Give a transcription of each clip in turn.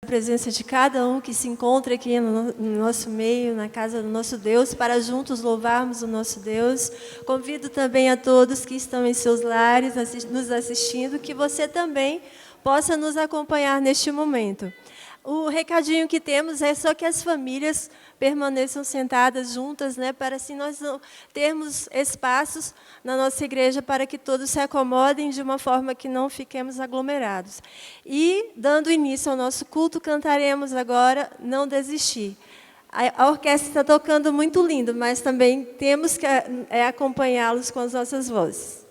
presença de cada um que se encontra aqui no nosso meio, na casa do nosso Deus, para juntos louvarmos o nosso Deus. Convido também a todos que estão em seus lares, nos assistindo, que você também possa nos acompanhar neste momento. O recadinho que temos é só que as famílias permaneçam sentadas juntas, né, para assim nós termos espaços na nossa igreja para que todos se acomodem de uma forma que não fiquemos aglomerados. E, dando início ao nosso culto, cantaremos agora Não Desistir. A orquestra está tocando muito lindo, mas também temos que acompanhá-los com as nossas vozes.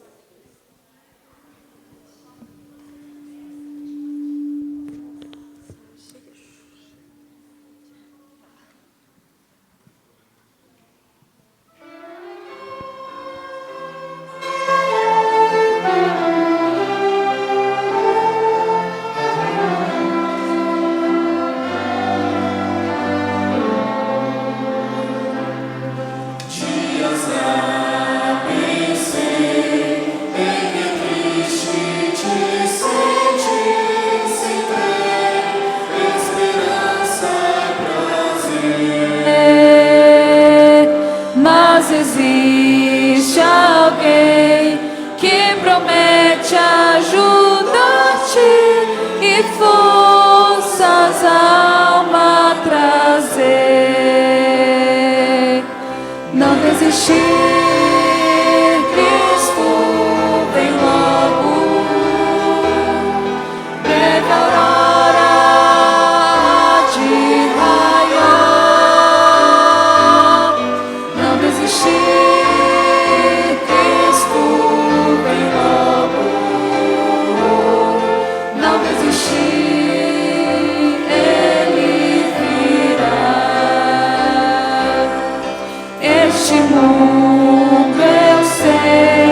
Existe alguém que promete ajudar-te e forças a alma trazer. Não desistir, Cristo vem logo, breve aurora de raiar. Não desistir. Mundo, eu sei,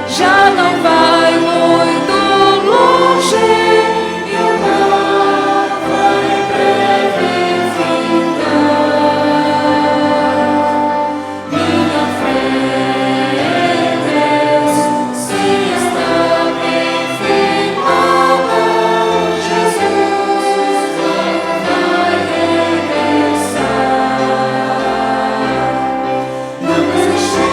já não vai muito longe e o mal vai em breve ficar. Minha fé em Deus se está bem firmada, Jesus logo vai regressar. Não desistir.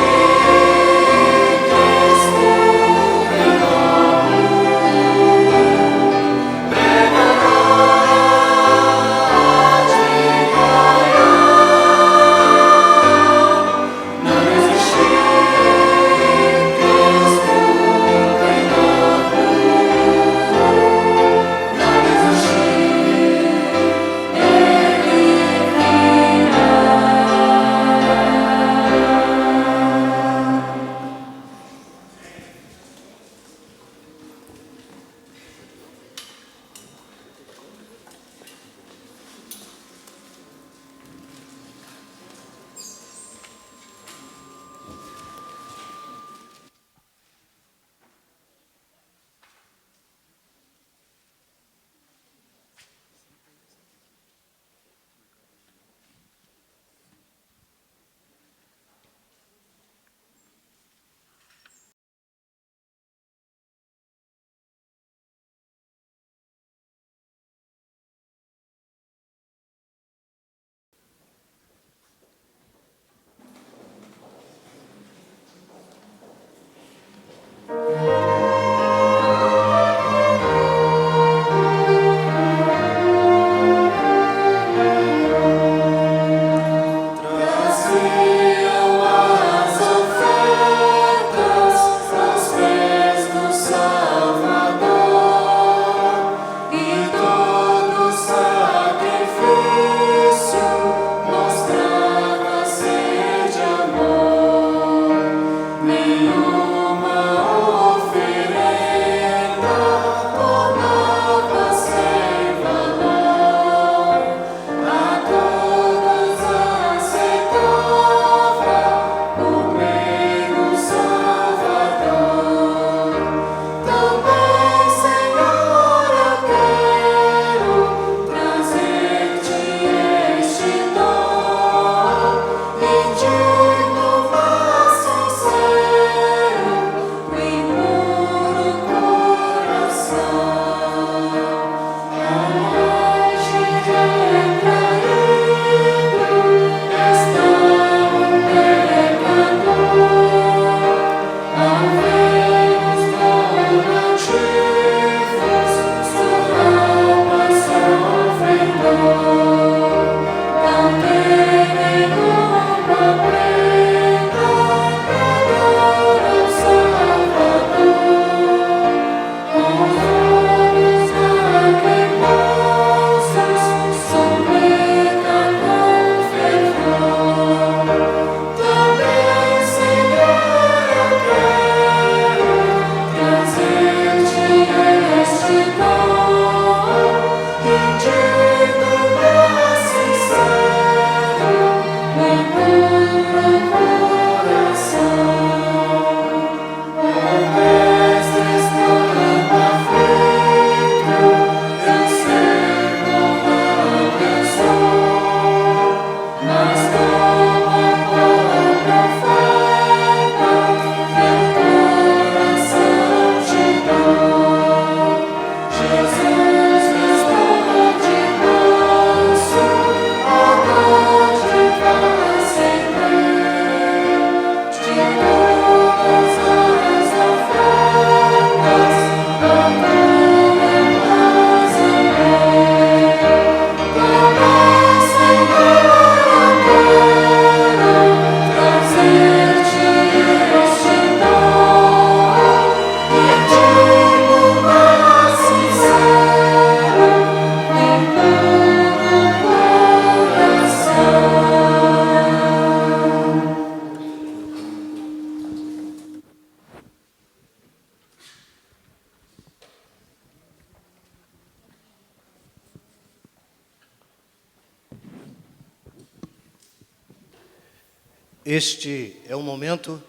Este é o momento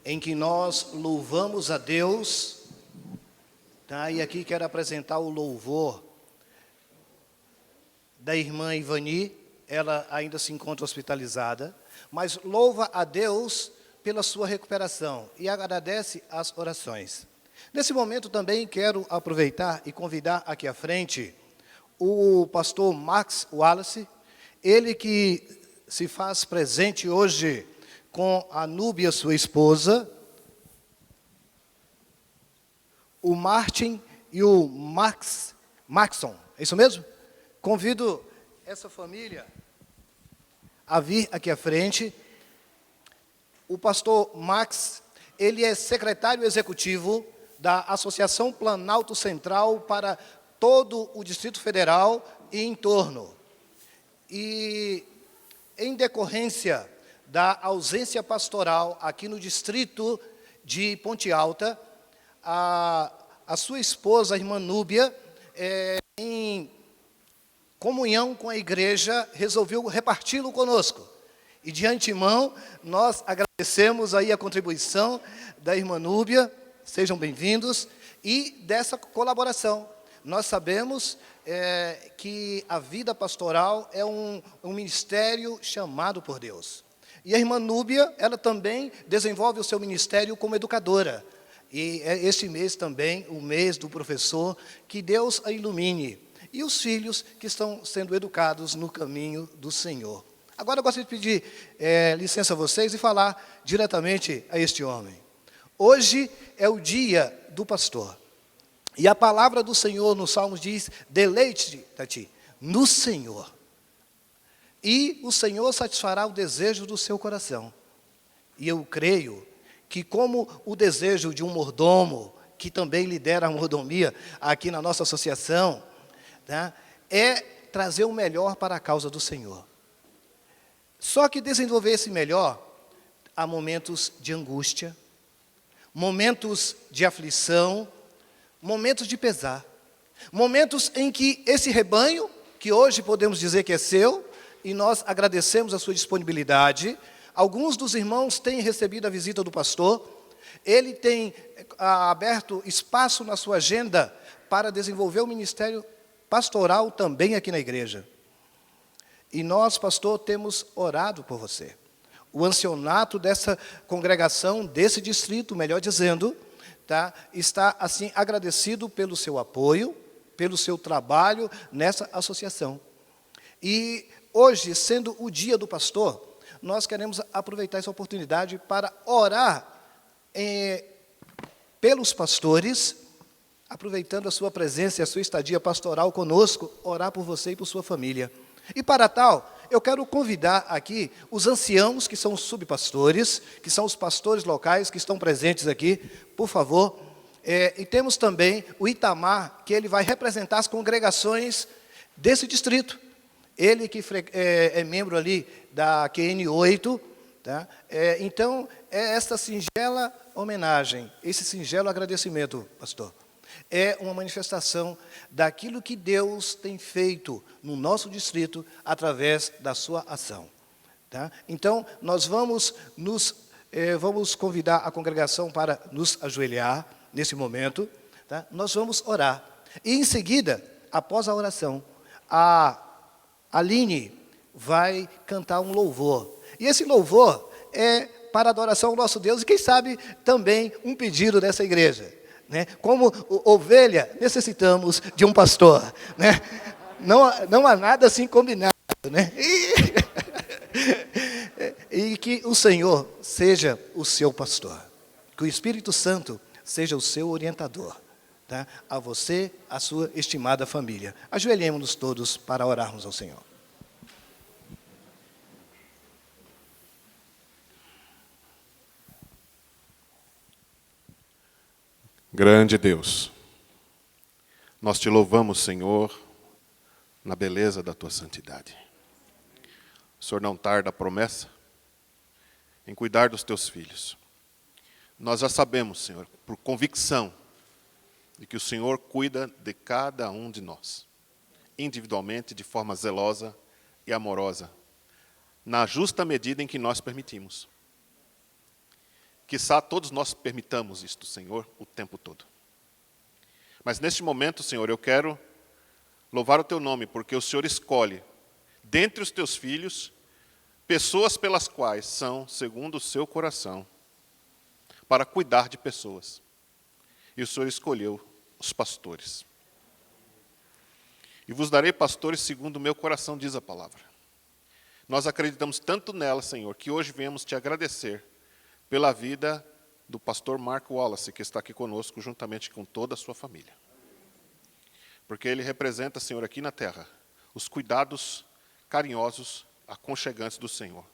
em que nós louvamos a Deus, tá? E aqui quero apresentar o louvor da irmã Ivani. Ela ainda se encontra hospitalizada, mas louva a Deus pela sua recuperação e agradece as orações. Nesse momento também quero aproveitar e convidar aqui à frente o pastor Max Wallace, ele que se faz presente hoje com a Núbia, sua esposa, o Martin e o Maxon, é isso mesmo? Convido essa família a vir aqui à frente. O pastor Max, ele é secretário executivo da Associação Planalto Central para todo o Distrito Federal e em torno. E, em decorrência da ausência pastoral aqui no distrito de Ponte Alta, a sua esposa, a irmã Núbia, em comunhão com a igreja, resolveu reparti-lo conosco. E de antemão, nós agradecemos aí a contribuição da irmã Núbia, sejam bem-vindos, e dessa colaboração. Nós sabemos que a vida pastoral é um ministério chamado por Deus. E a irmã Núbia, ela também desenvolve o seu ministério como educadora. E é este mês também, o mês do professor, que Deus a ilumine. E os filhos que estão sendo educados no caminho do Senhor. Agora eu gostaria de pedir licença a vocês e falar diretamente a este homem. Hoje é o dia do pastor. E a palavra do Senhor nos Salmos diz, deleite-te no Senhor. E o Senhor satisfará o desejo do seu coração. E eu creio que como o desejo de um mordomo, que também lidera a mordomia aqui na nossa associação, tá, é trazer o melhor para a causa do Senhor. Só que desenvolver esse melhor, há momentos de angústia, momentos de aflição, momentos de pesar, momentos em que esse rebanho, que hoje podemos dizer que é seu, e nós agradecemos a sua disponibilidade. Alguns dos irmãos têm recebido a visita do pastor, ele tem aberto espaço na sua agenda para desenvolver o ministério pastoral também aqui na igreja. E nós, pastor, temos orado por você. O ancianato dessa congregação, desse distrito, melhor dizendo, tá, está assim agradecido pelo seu apoio, pelo seu trabalho nessa associação. E hoje, sendo o dia do pastor, nós queremos aproveitar essa oportunidade para orar pelos pastores, aproveitando a sua presença e a sua estadia pastoral conosco, orar por você e por sua família. E para tal, eu quero convidar aqui os anciãos, que são os subpastores, que são os pastores locais que estão presentes aqui, por favor. E temos também o Itamar, que ele vai representar as congregações desse distrito. Ele que é membro ali da QN8, tá? Então, é esta singela homenagem, esse singelo agradecimento, pastor, é uma manifestação daquilo que Deus tem feito no nosso distrito através da sua ação. Tá? Então, nós vamos convidar a congregação para nos ajoelhar nesse momento. Tá? Nós vamos orar. E, em seguida, após a oração, a Aline vai cantar um louvor. E esse louvor é para a adoração ao nosso Deus e, quem sabe, também um pedido dessa igreja. Né? Como ovelha, necessitamos de um pastor. Né? Não há nada assim combinado. Né? E que o Senhor seja o seu pastor. Que o Espírito Santo seja o seu orientador. Tá? A você, a sua estimada família. Ajoelhemos-nos todos para orarmos ao Senhor. Grande Deus, nós te louvamos, Senhor, na beleza da tua santidade. O Senhor não tarda a promessa em cuidar dos teus filhos. Nós já sabemos, Senhor, por convicção, de que o Senhor cuida de cada um de nós, individualmente, de forma zelosa e amorosa, na justa medida em que nós permitimos. Quiçá todos nós permitamos isto, Senhor, o tempo todo. Mas neste momento, Senhor, eu quero louvar o Teu nome, porque o Senhor escolhe, dentre os Teus filhos, pessoas pelas quais são, segundo o Seu coração, para cuidar de pessoas. E o Senhor escolheu os pastores. E vos darei pastores segundo o meu coração, diz a palavra. Nós acreditamos tanto nela, Senhor, que hoje viemos Te agradecer pela vida do pastor Mark Wallace, que está aqui conosco, juntamente com toda a sua família. Porque ele representa, Senhor, aqui na terra, os cuidados carinhosos, aconchegantes do Senhor.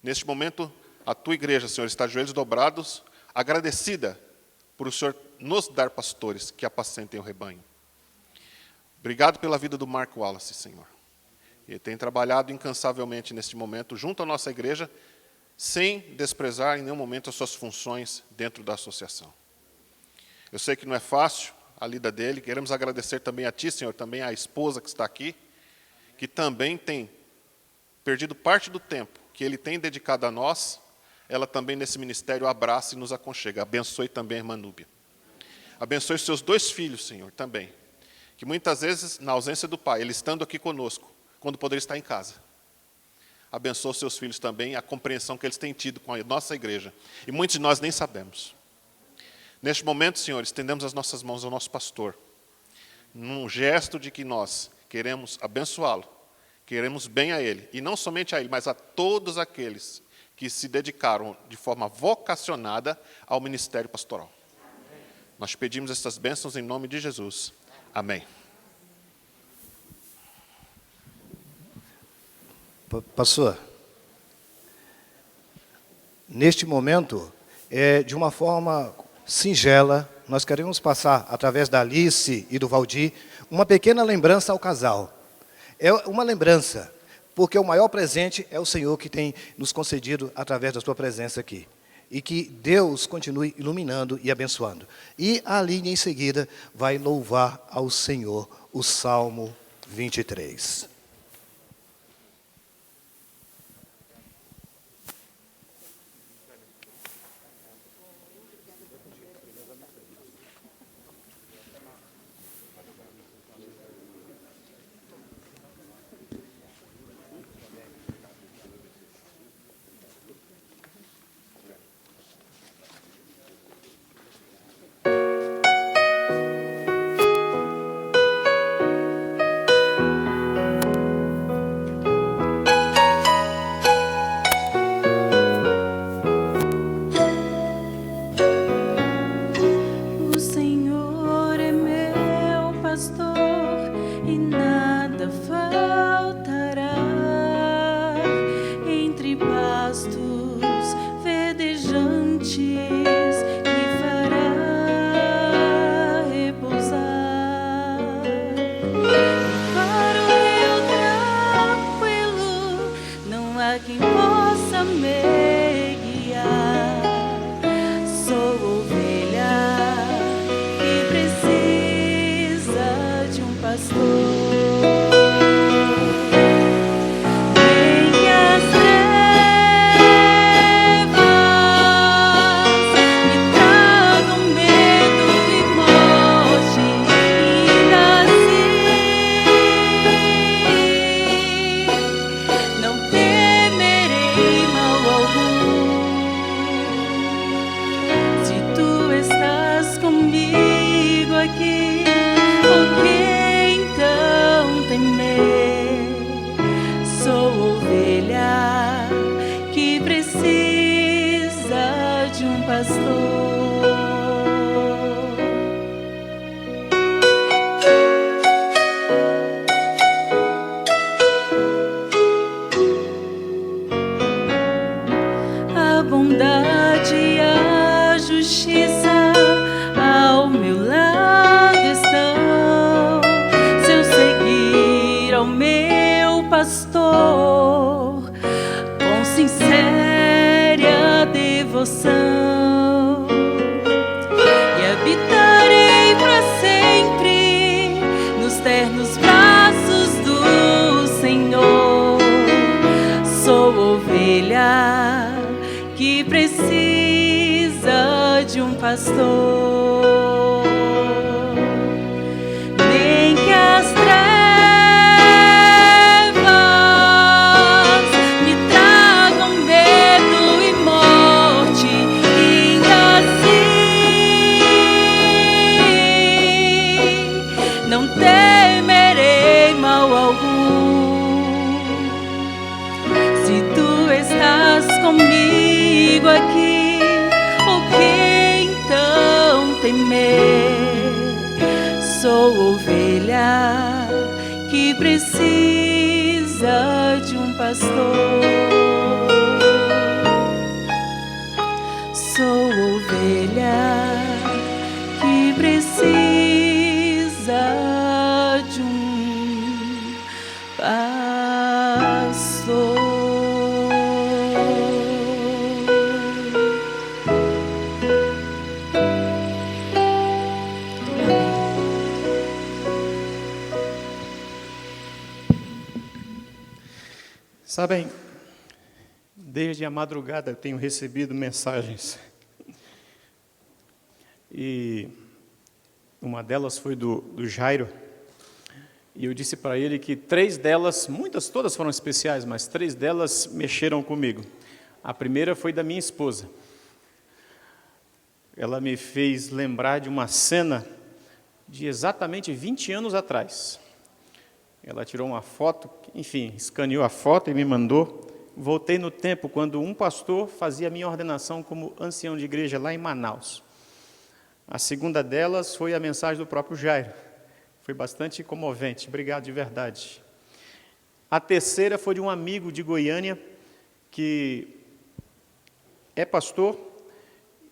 Neste momento, a Tua igreja, Senhor, está de joelhos dobrados, agradecida por o Senhor nos dar pastores que apacentem o rebanho. Obrigado pela vida do Mark Wallace, Senhor. Ele tem trabalhado incansavelmente neste momento, junto à nossa igreja, sem desprezar em nenhum momento as suas funções dentro da associação. Eu sei que não é fácil a lida dele, queremos agradecer também a Ti, Senhor, também à esposa que está aqui, que também tem perdido parte do tempo que ele tem dedicado a nós, ela também nesse ministério abraça e nos aconchega. Abençoe também a irmã Núbia. Abençoe os seus 2 filhos, Senhor, também, que muitas vezes, na ausência do pai, ele estando aqui conosco, quando poderia estar em casa. Abençoa os seus filhos também, a compreensão que eles têm tido com a nossa igreja. E muitos de nós nem sabemos. Neste momento, Senhor, estendemos as nossas mãos ao nosso pastor, num gesto de que nós queremos abençoá-lo, queremos bem a ele, e não somente a ele, mas a todos aqueles que se dedicaram de forma vocacionada ao ministério pastoral. Nós pedimos essas bênçãos em nome de Jesus. Amém. Pastor, neste momento, de uma forma singela, nós queremos passar, através da Alice e do Valdir, uma pequena lembrança ao casal. É uma lembrança, porque o maior presente é o Senhor que tem nos concedido através da sua presença aqui. E que Deus continue iluminando e abençoando. E a Aline, em seguida, vai louvar ao Senhor o Salmo 23. Que precisa de um pastor, nem que as trevas me tragam medo e morte, ainda assim não temerei mal algum. Se tu estás comigo aqui, o que então temer? Sou ovelha que precisa de um pastor. Sou ovelha que precisa de um pastor. Sabem, desde a madrugada eu tenho recebido mensagens. E uma delas foi do Jairo. E eu disse para ele que 3 delas, todas foram especiais, mas 3 delas mexeram comigo. A primeira foi da minha esposa. Ela me fez lembrar de uma cena de exatamente 20 anos atrás. Ela tirou uma foto, enfim, escaneou a foto e me mandou. Voltei no tempo quando um pastor fazia a minha ordenação como ancião de igreja lá em Manaus. A segunda delas foi a mensagem do próprio Jairo. Foi bastante comovente, obrigado de verdade. A terceira foi de um amigo de Goiânia, que é pastor,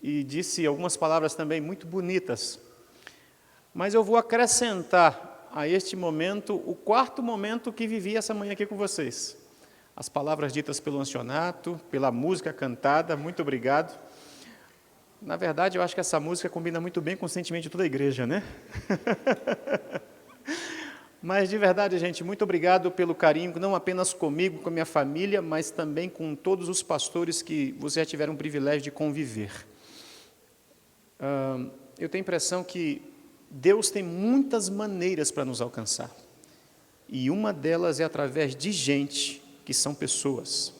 e disse algumas palavras também muito bonitas. Mas eu vou acrescentar a este momento o 4º momento que vivi essa manhã aqui com vocês. As palavras ditas pelo ancianato, pela música cantada, muito obrigado. Na verdade, eu acho que essa música combina muito bem com o sentimento de toda a igreja, né? Mas, de verdade, gente, muito obrigado pelo carinho, não apenas comigo, com a minha família, mas também com todos os pastores que vocês já tiveram o privilégio de conviver. Eu tenho a impressão que Deus tem muitas maneiras para nos alcançar. E uma delas é através de gente que são pessoas.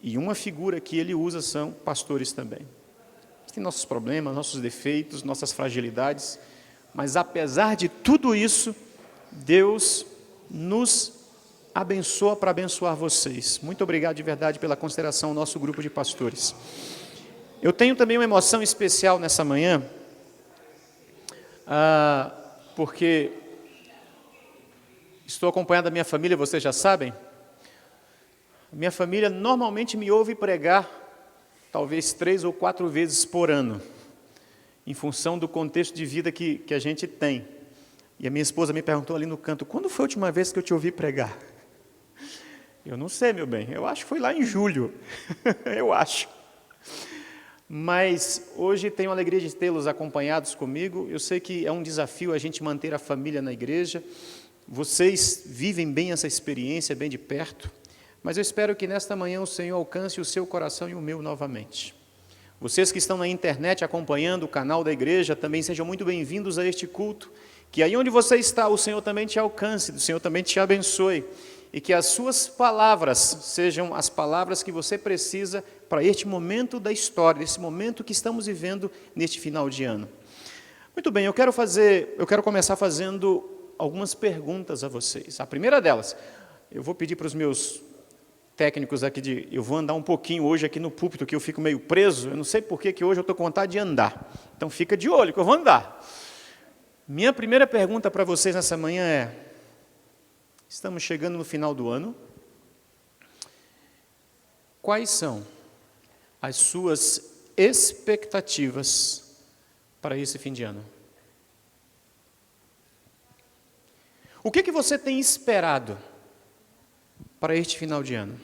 E uma figura que Ele usa são pastores também. Tem nossos problemas, nossos defeitos, nossas fragilidades, mas apesar de tudo isso, Deus nos abençoa para abençoar vocês. Muito obrigado de verdade pela consideração ao nosso grupo de pastores. Eu tenho também uma emoção especial nessa manhã, porque estou acompanhado da minha família, vocês já sabem. Minha família normalmente me ouve pregar talvez 3 ou 4 vezes por ano, em função do contexto de vida que a gente tem. E a minha esposa me perguntou ali no canto, quando foi a última vez que eu te ouvi pregar? Eu não sei, meu bem, eu acho que foi lá em julho, eu acho. Mas hoje tenho a alegria de tê-los acompanhados comigo. Eu sei que é um desafio a gente manter a família na igreja. Vocês vivem bem essa experiência, bem de perto. Mas eu espero que nesta manhã o Senhor alcance o seu coração e o meu novamente. Vocês que estão na internet acompanhando o canal da igreja, também sejam muito bem-vindos a este culto. Que aí onde você está, o Senhor também te alcance, o Senhor também te abençoe. E que as suas palavras sejam as palavras que você precisa para este momento da história, esse momento que estamos vivendo neste final de ano. Muito bem, eu quero começar fazendo algumas perguntas a vocês. A primeira delas, eu vou pedir para os meus técnicos aqui, eu vou andar um pouquinho hoje aqui no púlpito, que eu fico meio preso, eu não sei por que hoje eu estou com vontade de andar. Então fica de olho que eu vou andar. Minha primeira pergunta para vocês nessa manhã é, estamos chegando no final do ano, quais são as suas expectativas para esse fim de ano? O que você tem esperado para este final de ano?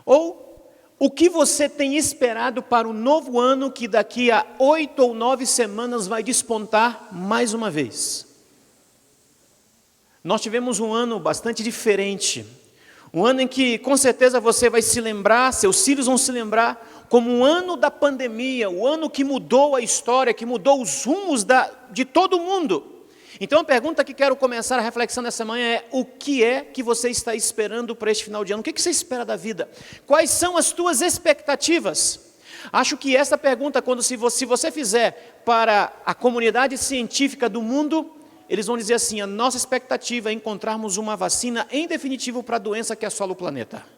Ou o que você tem esperado para o novo ano que daqui a 8 ou 9 semanas vai despontar mais uma vez? Nós tivemos um ano bastante diferente. Um ano em que, com certeza, você vai se lembrar, seus filhos vão se lembrar, como o ano da pandemia, o ano que mudou a história, que mudou os rumos de todo mundo. Então a pergunta que quero começar a reflexão nessa manhã é: o que é que você está esperando para este final de ano? O que você espera da vida? Quais são as tuas expectativas? Acho que essa pergunta, se você fizer para a comunidade científica do mundo, eles vão dizer assim: a nossa expectativa é encontrarmos uma vacina em definitivo para a doença que assola o planeta.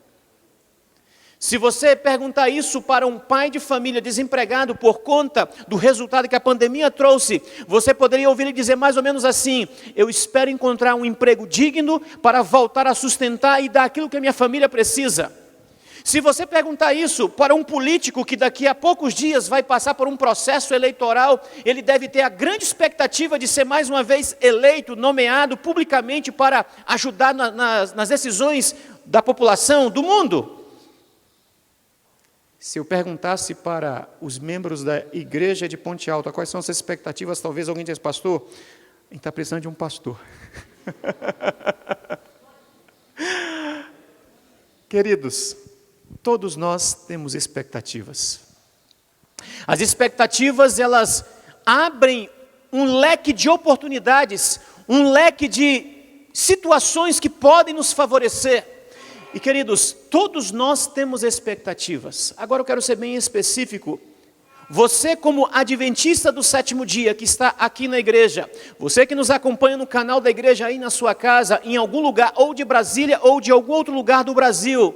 Se você perguntar isso para um pai de família desempregado por conta do resultado que a pandemia trouxe, você poderia ouvir ele dizer mais ou menos assim: eu espero encontrar um emprego digno para voltar a sustentar e dar aquilo que a minha família precisa. Se você perguntar isso para um político que daqui a poucos dias vai passar por um processo eleitoral, ele deve ter a grande expectativa de ser mais uma vez eleito, nomeado publicamente para ajudar nas decisões da população, do mundo. Se eu perguntasse para os membros da igreja de Ponte Alta quais são as expectativas, talvez alguém dissesse: pastor, a gente está precisando de um pastor. Queridos, todos nós temos expectativas. As expectativas, elas abrem um leque de oportunidades, um leque de situações que podem nos favorecer. E queridos, todos nós temos expectativas. Agora eu quero ser bem específico. Você, como adventista do sétimo dia, que está aqui na igreja, você que nos acompanha no canal da igreja aí na sua casa, em algum lugar, ou de Brasília, ou de algum outro lugar do Brasil,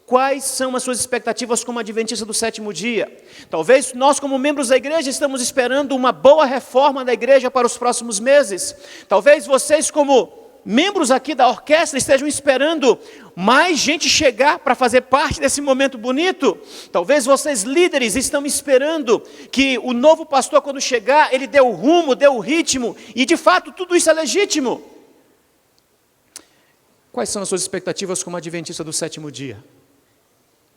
quais são as suas expectativas como adventista do sétimo dia? Talvez nós, como membros da igreja, estamos esperando uma boa reforma da igreja para os próximos meses. Talvez vocês, como membros aqui da orquestra, estejam esperando mais gente chegar para fazer parte desse momento bonito. Talvez vocês, líderes, estão esperando que o novo pastor, quando chegar, ele dê o rumo, dê o ritmo, e de fato tudo isso é legítimo. Quais são as suas expectativas como adventista do sétimo dia?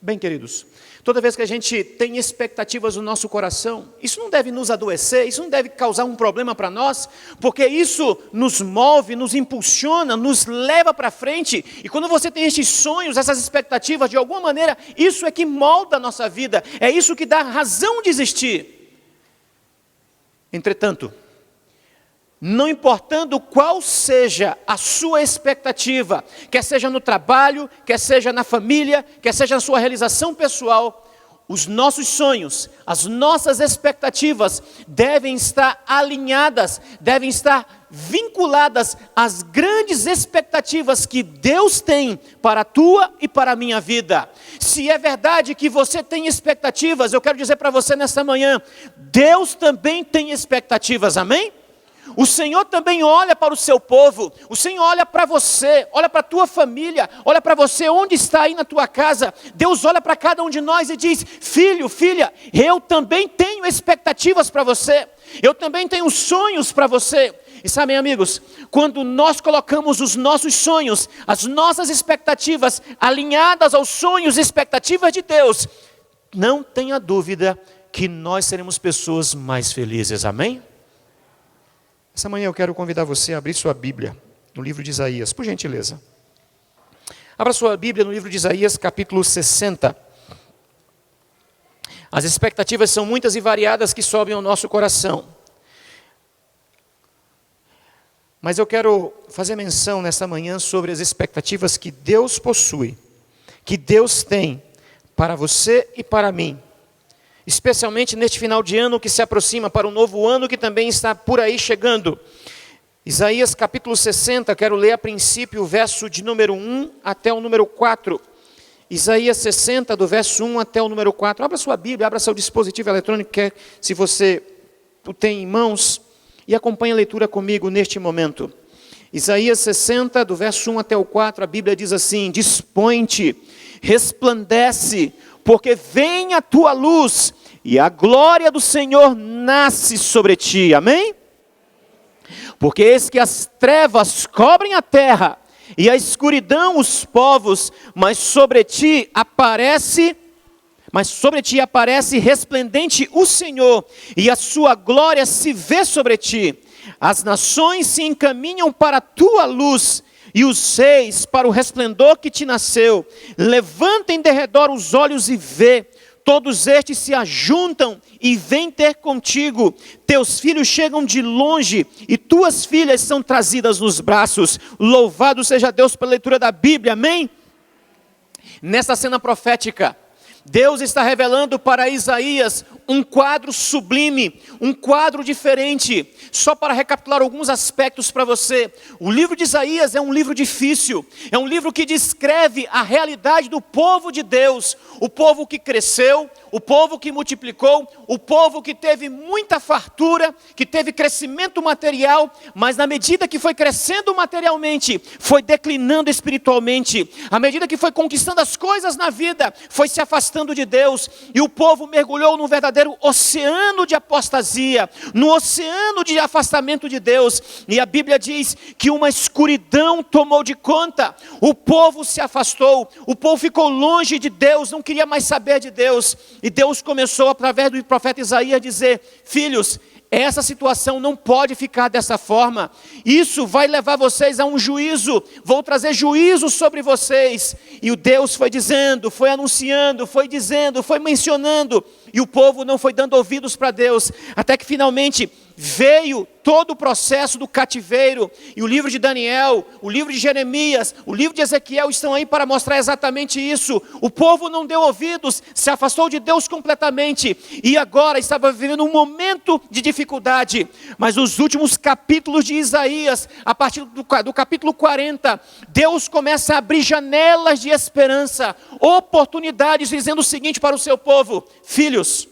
Bem, queridos, toda vez que a gente tem expectativas no nosso coração, isso não deve nos adoecer, isso não deve causar um problema para nós, porque isso nos move, nos impulsiona, nos leva para frente. E quando você tem esses sonhos, essas expectativas, de alguma maneira, isso é que molda a nossa vida, é isso que dá razão de existir. Entretanto, não importando qual seja a sua expectativa, quer seja no trabalho, quer seja na família, quer seja na sua realização pessoal, os nossos sonhos, as nossas expectativas devem estar alinhadas, devem estar vinculadas às grandes expectativas que Deus tem para a tua e para a minha vida. Se é verdade que você tem expectativas, eu quero dizer para você nesta manhã, Deus também tem expectativas, amém? O Senhor também olha para o seu povo, o Senhor olha para você, olha para a tua família, olha para você onde está aí na tua casa. Deus olha para cada um de nós e diz: filho, filha, eu também tenho expectativas para você, eu também tenho sonhos para você. E sabem, amigos, quando nós colocamos os nossos sonhos, as nossas expectativas alinhadas aos sonhos e expectativas de Deus, não tenha dúvida que nós seremos pessoas mais felizes, amém? Essa manhã eu quero convidar você a abrir sua Bíblia no livro de Isaías, por gentileza. Abra sua Bíblia no livro de Isaías, capítulo 60. As expectativas são muitas e variadas que sobem ao nosso coração. Mas eu quero fazer menção nesta manhã sobre as expectativas que Deus possui, que Deus tem para você e para mim. Especialmente neste final de ano que se aproxima, para um novo ano que também está por aí chegando. Isaías capítulo 60, quero ler a princípio o verso de número 1 até o número 4. Isaías 60, do verso 1 até o número 4. Abra sua Bíblia, abra seu dispositivo eletrônico, se você o tem em mãos, e acompanhe a leitura comigo neste momento. Isaías 60, do verso 1 até o 4, a Bíblia diz assim: dispõe-te, resplandece, porque vem a tua luz, e a glória do Senhor nasce sobre ti, amém? Porque eis que as trevas cobrem a terra, e a escuridão os povos, mas sobre ti aparece resplendente o Senhor, e a sua glória se vê sobre ti. As nações se encaminham para a tua luz, e os reis para o resplendor que te nasceu. Levanta em derredor os olhos e vê, todos estes se ajuntam e vêm ter contigo. Teus filhos chegam de longe e tuas filhas são trazidas nos braços. Louvado seja Deus pela leitura da Bíblia, amém? Nessa cena profética, Deus está revelando para Isaías um quadro sublime, um quadro diferente. Só para recapitular alguns aspectos para você, o livro de Isaías é um livro difícil, é um livro que descreve a realidade do povo de Deus, o povo que cresceu, o povo que multiplicou, o povo que teve muita fartura, que teve crescimento material, mas na medida que foi crescendo materialmente, foi declinando espiritualmente, à medida que foi conquistando as coisas na vida, foi se afastando de Deus, e o povo mergulhou num verdadeiro oceano de apostasia, no oceano de afastamento de Deus, e a Bíblia diz que uma escuridão tomou de conta, o povo se afastou, o povo ficou longe de Deus, não queria mais saber de Deus, e Deus começou através do profeta Isaías a dizer: filhos, essa situação não pode ficar dessa forma, isso vai levar vocês a um juízo, vou trazer juízo sobre vocês. E o Deus foi dizendo, foi anunciando, foi dizendo, foi mencionando, e o povo não foi dando ouvidos para Deus, até que finalmente veio todo o processo do cativeiro, e o livro de Daniel, o livro de Jeremias, o livro de Ezequiel estão aí para mostrar exatamente isso. O povo não deu ouvidos, se afastou de Deus completamente, e agora estava vivendo um momento de dificuldade, mas os últimos capítulos de Isaías, a partir do capítulo 40, Deus começa a abrir janelas de esperança, oportunidades, dizendo o seguinte para o seu povo: filhos,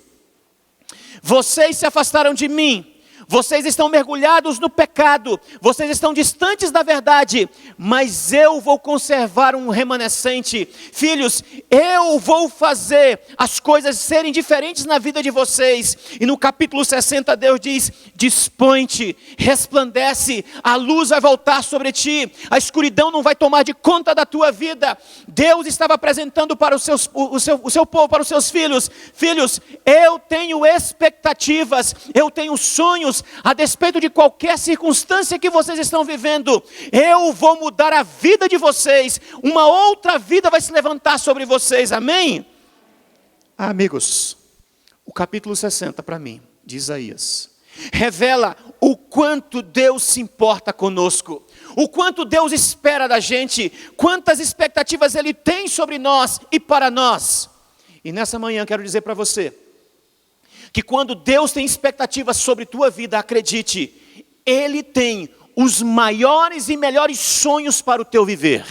vocês se afastaram de mim, vocês estão mergulhados no pecado, vocês estão distantes da verdade, mas eu vou conservar um remanescente. Filhos, eu vou fazer as coisas serem diferentes na vida de vocês. E no capítulo 60 Deus diz: dispõe-te, resplandece, a luz vai voltar sobre ti, a escuridão não vai tomar de conta da tua vida. Deus estava apresentando para o seu povo, para os seus filhos: filhos, eu tenho expectativas, eu tenho sonhos, a despeito de qualquer circunstância que vocês estão vivendo, eu vou mudar a vida de vocês, uma outra vida vai se levantar sobre vocês, amém? Amigos, o capítulo 60 para mim, de Isaías, revela o quanto Deus se importa conosco, o quanto Deus espera da gente, quantas expectativas Ele tem sobre nós e para nós. E nessa manhã quero dizer para você, que quando Deus tem expectativas sobre tua vida, acredite, Ele tem os maiores e melhores sonhos para o teu viver.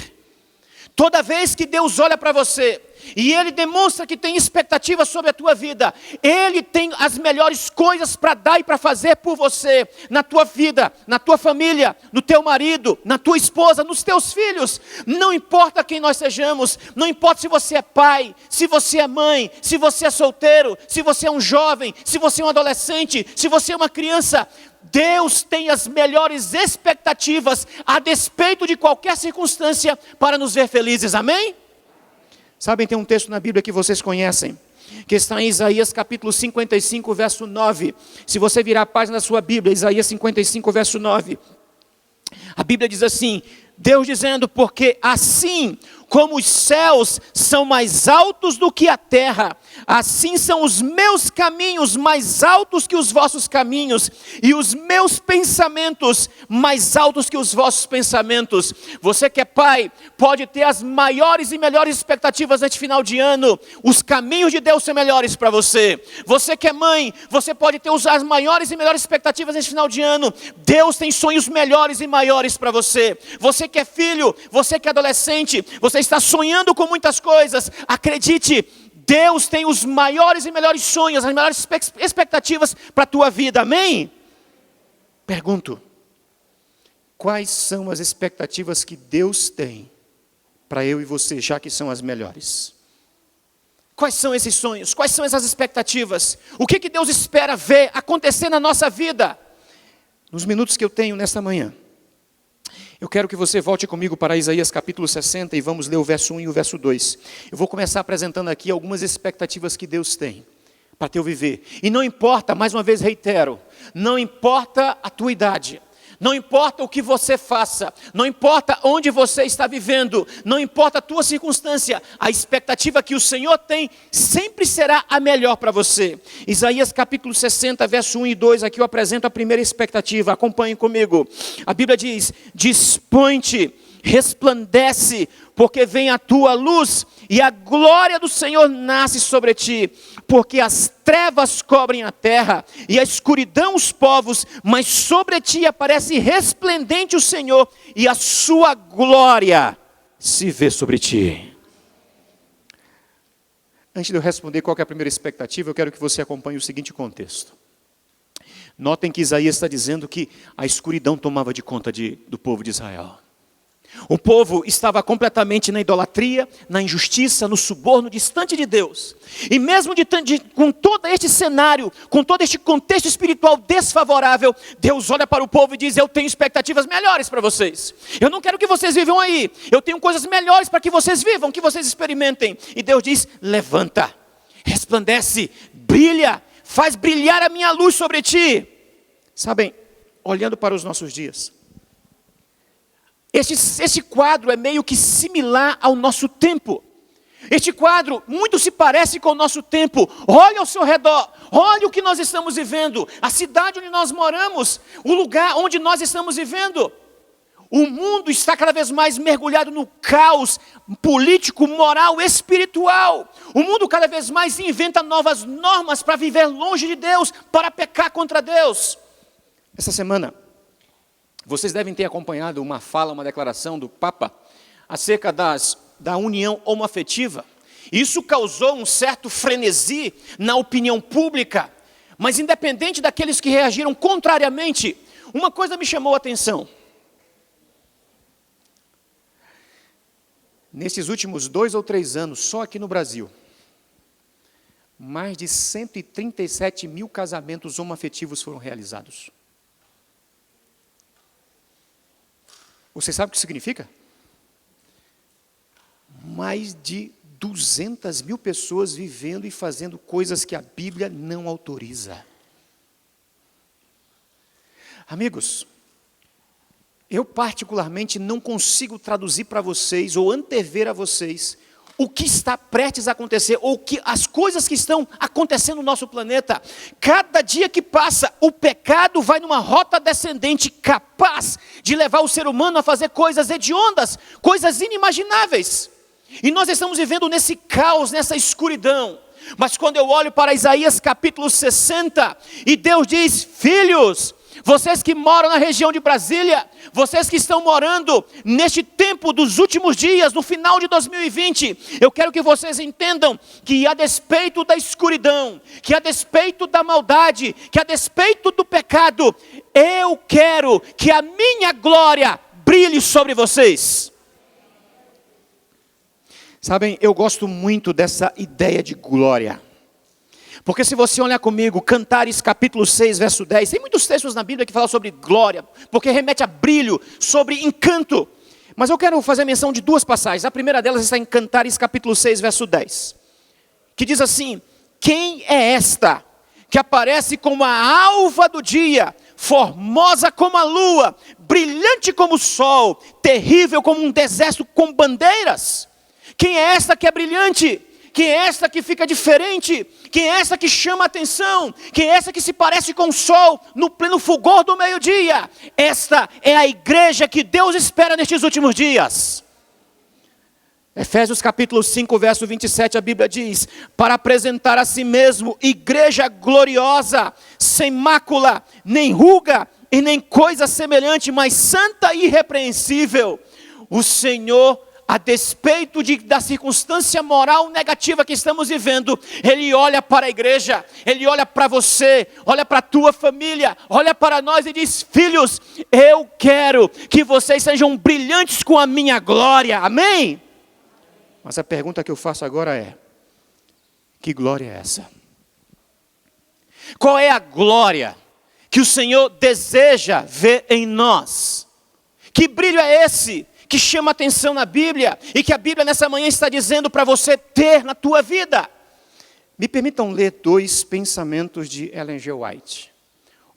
Toda vez que Deus olha para você, e Ele demonstra que tem expectativas sobre a tua vida, Ele tem as melhores coisas para dar e para fazer por você, na tua vida, na tua família, no teu marido, na tua esposa, nos teus filhos. Não importa quem nós sejamos, não importa se você é pai, se você é mãe, se você é solteiro, se você é um jovem, se você é um adolescente, se você é uma criança, Deus tem as melhores expectativas, a despeito de qualquer circunstância, para nos ver felizes, amém? Sabem, tem um texto na Bíblia que vocês conhecem, que está em Isaías capítulo 55, verso 9. Se você virar a página da sua Bíblia, Isaías 55, verso 9. A Bíblia diz assim, Deus dizendo: porque assim como os céus são mais altos do que a terra, assim são os meus caminhos mais altos que os vossos caminhos, e os meus pensamentos mais altos que os vossos pensamentos. Você que é pai, pode ter as maiores e melhores expectativas neste final de ano, os caminhos de Deus são melhores para você. Você que é mãe, você pode ter as maiores e melhores expectativas neste final de ano, Deus tem sonhos melhores e maiores para você. Você que é filho, você que é adolescente, você está sonhando com muitas coisas, acredite, Deus tem os maiores e melhores sonhos, as melhores expectativas para a tua vida, amém? Pergunto, quais são as expectativas que Deus tem para eu e você, já que são as melhores? Quais são esses sonhos? Quais são essas expectativas? O que Deus espera ver acontecer na nossa vida? Nos minutos que eu tenho nesta manhã, eu quero que você volte comigo para Isaías capítulo 60 e vamos ler o verso 1 e o verso 2. Eu vou começar apresentando aqui algumas expectativas que Deus tem para teu viver. E não importa, mais uma vez reitero, não importa a tua idade, Não importa o que você faça, não importa onde você está vivendo, não importa a tua circunstância, a expectativa que o Senhor tem sempre será a melhor para você. Isaías capítulo 60, verso 1 e 2, aqui eu apresento a primeira expectativa, acompanhem comigo. A Bíblia diz: dispõe-te, resplandece, porque vem a tua luz e a glória do Senhor nasce sobre ti. Porque as trevas cobrem a terra e a escuridão os povos, mas sobre ti aparece resplendente o Senhor e a sua glória se vê sobre ti. Antes de eu responder qual que é a primeira expectativa, eu quero que você acompanhe o seguinte contexto. Notem que Isaías está dizendo que a escuridão tomava de conta do povo de Israel. O povo estava completamente na idolatria, na injustiça, no suborno, distante de Deus. E mesmo com todo este cenário, com todo este contexto espiritual desfavorável, Deus olha para o povo e diz: eu tenho expectativas melhores para vocês. Eu não quero que vocês vivam aí. Eu tenho coisas melhores para que vocês vivam, que vocês experimentem. E Deus diz: levanta, resplandece, brilha, faz brilhar a minha luz sobre ti. Sabem, olhando para os nossos dias, Este quadro é meio que similar ao nosso tempo. Este quadro muito se parece com o nosso tempo. Olha ao seu redor, olha o que nós estamos vivendo, a cidade onde nós moramos, o lugar onde nós estamos vivendo. O mundo está cada vez mais mergulhado no caos político, moral, espiritual. O mundo cada vez mais inventa novas normas para viver longe de Deus, para pecar contra Deus. Essa semana, vocês devem ter acompanhado uma fala, uma declaração do Papa acerca da união homoafetiva. Isso causou um certo frenesi na opinião pública, mas independente daqueles que reagiram contrariamente, uma coisa me chamou a atenção. Nesses últimos 2 ou 3 anos, só aqui no Brasil, mais de 137 mil casamentos homoafetivos foram realizados. Você sabe o que significa? Mais de 200 mil pessoas vivendo e fazendo coisas que a Bíblia não autoriza. Amigos, eu particularmente não consigo traduzir para vocês ou antever a vocês o que está prestes a acontecer, ou as coisas que estão acontecendo no nosso planeta. Cada dia que passa, o pecado vai numa rota descendente capaz de levar o ser humano a fazer coisas hediondas, coisas inimagináveis. E nós estamos vivendo nesse caos, nessa escuridão. Mas quando eu olho para Isaías capítulo 60, e Deus diz: filhos, vocês que moram na região de Brasília, vocês que estão morando neste tempo dos últimos dias, no final de 2020, eu quero que vocês entendam que a despeito da escuridão, que a despeito da maldade, que a despeito do pecado, eu quero que a minha glória brilhe sobre vocês. Sabem, eu gosto muito dessa ideia de glória. Porque se você olhar comigo, Cantares capítulo 6, verso 10, tem muitos textos na Bíblia que falam sobre glória, porque remete a brilho, sobre encanto. Mas eu quero fazer menção de 2 passagens. A primeira delas está em Cantares capítulo 6, verso 10, que diz assim: quem é esta que aparece como a alva do dia, formosa como a lua, brilhante como o sol, terrível como um deserto com bandeiras? Quem é esta que é brilhante? Quem é esta que fica diferente? Quem é esta que chama a atenção? Quem é esta que se parece com o sol no pleno fulgor do meio-dia? Esta é a igreja que Deus espera nestes últimos dias. Efésios capítulo 5, verso 27, a Bíblia diz: para apresentar a si mesmo igreja gloriosa, sem mácula, nem ruga e nem coisa semelhante, mas santa e irrepreensível. O Senhor, a despeito da circunstância moral negativa que estamos vivendo, Ele olha para a igreja, Ele olha para você, olha para a tua família, olha para nós e diz: filhos, eu quero que vocês sejam brilhantes com a minha glória, amém? Mas a pergunta que eu faço agora é: que glória é essa? Qual é a glória que o Senhor deseja ver em nós? Que brilho é esse que chama atenção na Bíblia e que a Bíblia nessa manhã está dizendo para você ter na tua vida? Me permitam ler 2 pensamentos de Ellen G. White.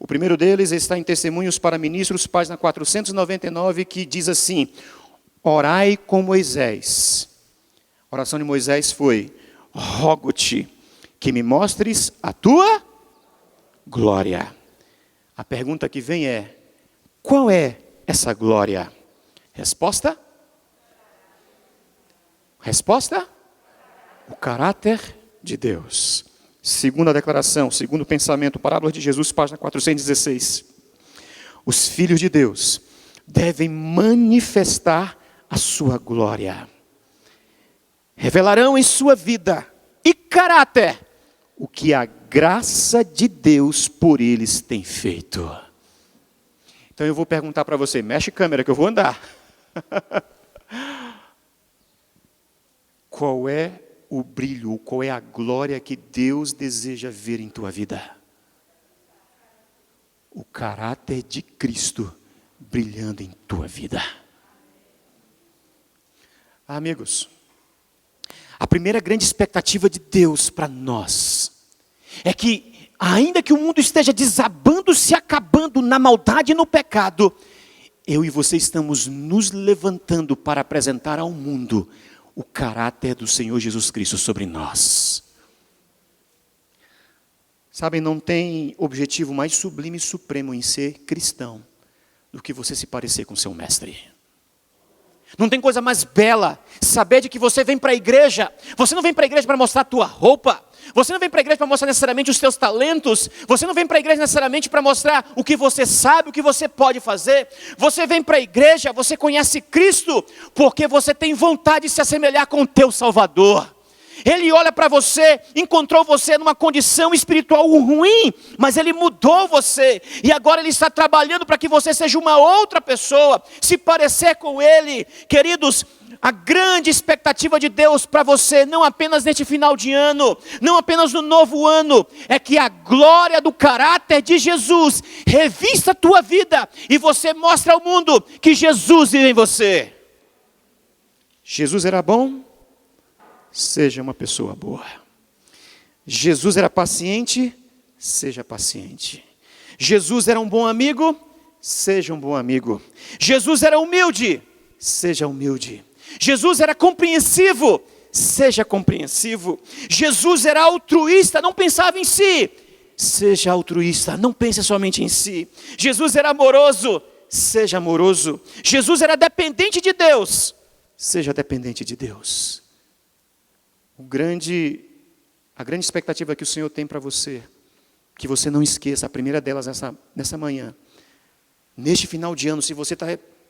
O primeiro deles está em Testemunhos para Ministros, página 499, que diz assim: orai com Moisés. A oração de Moisés foi: rogo-te que me mostres a tua glória. A pergunta que vem é: qual é essa glória? Resposta? Resposta? O caráter de Deus. Segunda declaração, segundo pensamento, Parábola de Jesus, página 416. Os filhos de Deus devem manifestar a sua glória. Revelarão em sua vida e caráter o que a graça de Deus por eles tem feito. Então eu vou perguntar para você, mexe câmera que eu vou andar. Qual é o brilho, qual é a glória que Deus deseja ver em tua vida? O caráter de Cristo brilhando em tua vida. Amigos, a primeira grande expectativa de Deus para nós é que, ainda que o mundo esteja desabando, se acabando na maldade e no pecado, eu e você estamos nos levantando para apresentar ao mundo o caráter do Senhor Jesus Cristo sobre nós. Sabem, não tem objetivo mais sublime e supremo em ser cristão do que você se parecer com seu mestre. Não tem coisa mais bela saber de que você vem para a igreja. Você não vem para a igreja para mostrar a tua roupa. Você não vem para a igreja para mostrar necessariamente os teus talentos. Você não vem para a igreja necessariamente para mostrar o que você sabe, o que você pode fazer. Você vem para a igreja, você conhece Cristo, porque você tem vontade de se assemelhar com o teu Salvador. Ele olha para você, encontrou você numa condição espiritual ruim, mas Ele mudou você, e agora Ele está trabalhando para que você seja uma outra pessoa, se parecer com Ele. Queridos, a grande expectativa de Deus para você, não apenas neste final de ano, não apenas no novo ano, é que a glória do caráter de Jesus revista a tua vida, e você mostra ao mundo que Jesus vive em você. Jesus era bom? Seja uma pessoa boa. Jesus era paciente? Seja paciente. Jesus era um bom amigo? Seja um bom amigo. Jesus era humilde? Seja humilde. Jesus era compreensivo? Seja compreensivo. Jesus era altruísta, não pensava em si? Seja altruísta, não pense somente em si. Jesus era amoroso? Seja amoroso. Jesus era dependente de Deus? Seja dependente de Deus. A grande expectativa que o Senhor tem para você, que você não esqueça, a primeira delas nessa manhã, neste final de ano, se você está...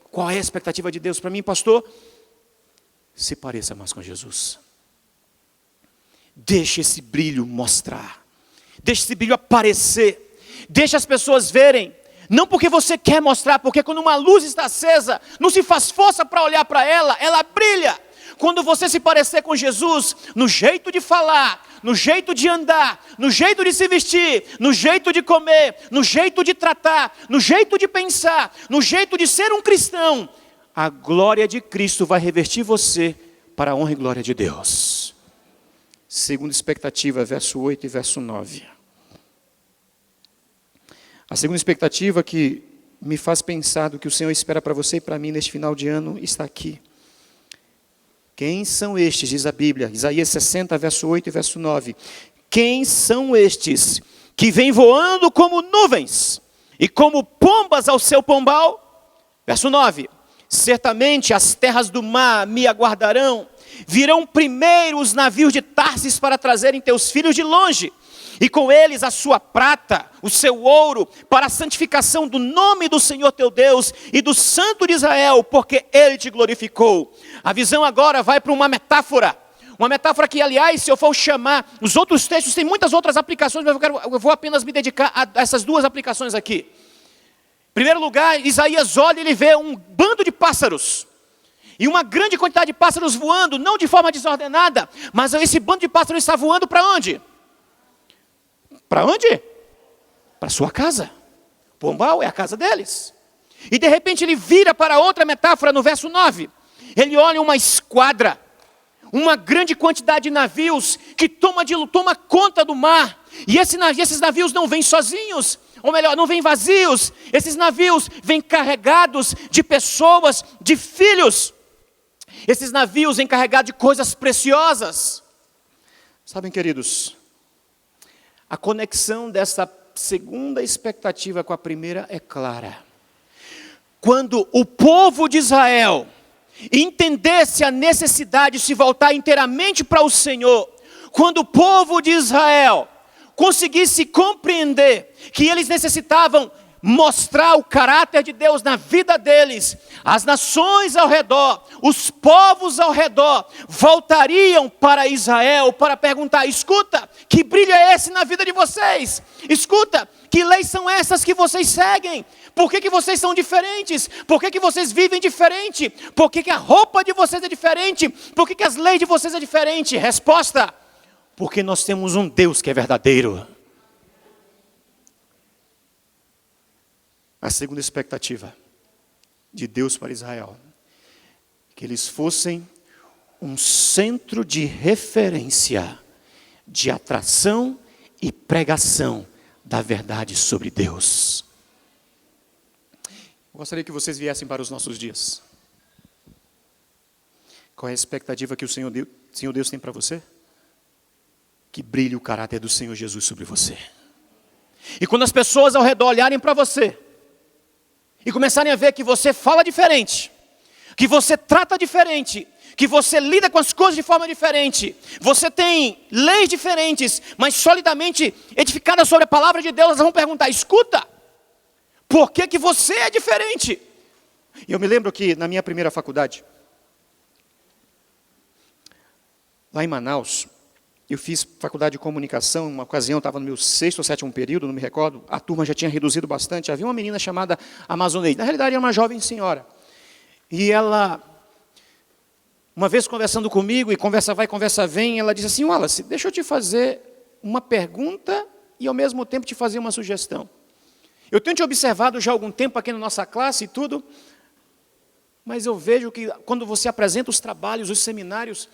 Qual é a expectativa de Deus para mim, pastor? Se pareça mais com Jesus. Deixe esse brilho mostrar. Deixe esse brilho aparecer. Deixe as pessoas verem. Não porque você quer mostrar, porque quando uma luz está acesa, não se faz força para olhar para ela, ela brilha. Quando você se parecer com Jesus, no jeito de falar, no jeito de andar, no jeito de se vestir, no jeito de comer, no jeito de tratar, no jeito de pensar, no jeito de ser um cristão, a glória de Cristo vai revestir você para a honra e glória de Deus. Segunda expectativa, verso 8 e verso 9. A segunda expectativa que me faz pensar do que o Senhor espera para você e para mim neste final de ano está aqui. Quem são estes, diz a Bíblia, Isaías 60, verso 8 e verso 9. Quem são estes que vêm voando como nuvens e como pombas ao seu pombal? Verso 9. Certamente as terras do mar me aguardarão. Virão primeiro os navios de Tarsis para trazerem teus filhos de longe. E com eles a sua prata, o seu ouro, para a santificação do nome do Senhor teu Deus e do Santo de Israel, porque Ele te glorificou. A visão agora vai para uma metáfora que, aliás, se eu for chamar, os outros textos têm muitas outras aplicações, mas eu vou apenas me dedicar a essas duas aplicações aqui. Em primeiro lugar, Isaías olha e ele vê um bando de pássaros. E uma grande quantidade de pássaros voando, não de forma desordenada, mas esse bando de pássaros está voando para onde? Para onde? Para a sua casa. Pombal é a casa deles. E de repente ele vira para outra metáfora no verso 9. Ele olha uma esquadra uma grande quantidade de navios que toma conta do mar. E esses navios não vêm sozinhos, ou melhor, não vêm vazios. Esses navios vêm carregados de pessoas, de filhos. Esses navios vêm carregados de coisas preciosas. Sabem, queridos, a conexão dessa segunda expectativa com a primeira é clara. Quando o povo de Israel entendesse a necessidade de se voltar inteiramente para o Senhor, quando o povo de Israel conseguisse compreender que eles necessitavam mostrar o caráter de Deus na vida deles, as nações ao redor, os povos ao redor, voltariam para Israel para perguntar: escuta, que brilho é esse na vida de vocês? Escuta, que leis são essas que vocês seguem? Por que vocês são diferentes? Por que vocês vivem diferente? Por que a roupa de vocês é diferente? Por que as leis de vocês é diferente? Resposta: porque nós temos um Deus que é verdadeiro. A segunda expectativa de Deus para Israel, que eles fossem um centro de referência, de atração e pregação da verdade sobre Deus. Eu gostaria que vocês viessem para os nossos dias. Qual é a expectativa que o Senhor Deus tem para você? Que brilhe o caráter do Senhor Jesus sobre você. E quando as pessoas ao redor olharem para você e começarem a ver que você fala diferente, que você trata diferente, que você lida com as coisas de forma diferente, você tem leis diferentes, mas solidamente edificadas sobre a palavra de Deus, elas vão perguntar: escuta, por que você é diferente? E eu me lembro que na minha primeira faculdade, lá em Manaus, eu fiz faculdade de comunicação. Uma ocasião eu estava no meu 6º ou 7º período, não me recordo. A turma já tinha reduzido bastante. Havia uma menina chamada Amazoneide. Na realidade, era uma jovem senhora. E ela, uma vez conversando comigo, e conversa vai, conversa vem, ela disse assim: Wallace, deixa eu te fazer uma pergunta e ao mesmo tempo te fazer uma sugestão. Eu tenho te observado já há algum tempo aqui na nossa classe e tudo, mas eu vejo que quando você apresenta os trabalhos, os seminários,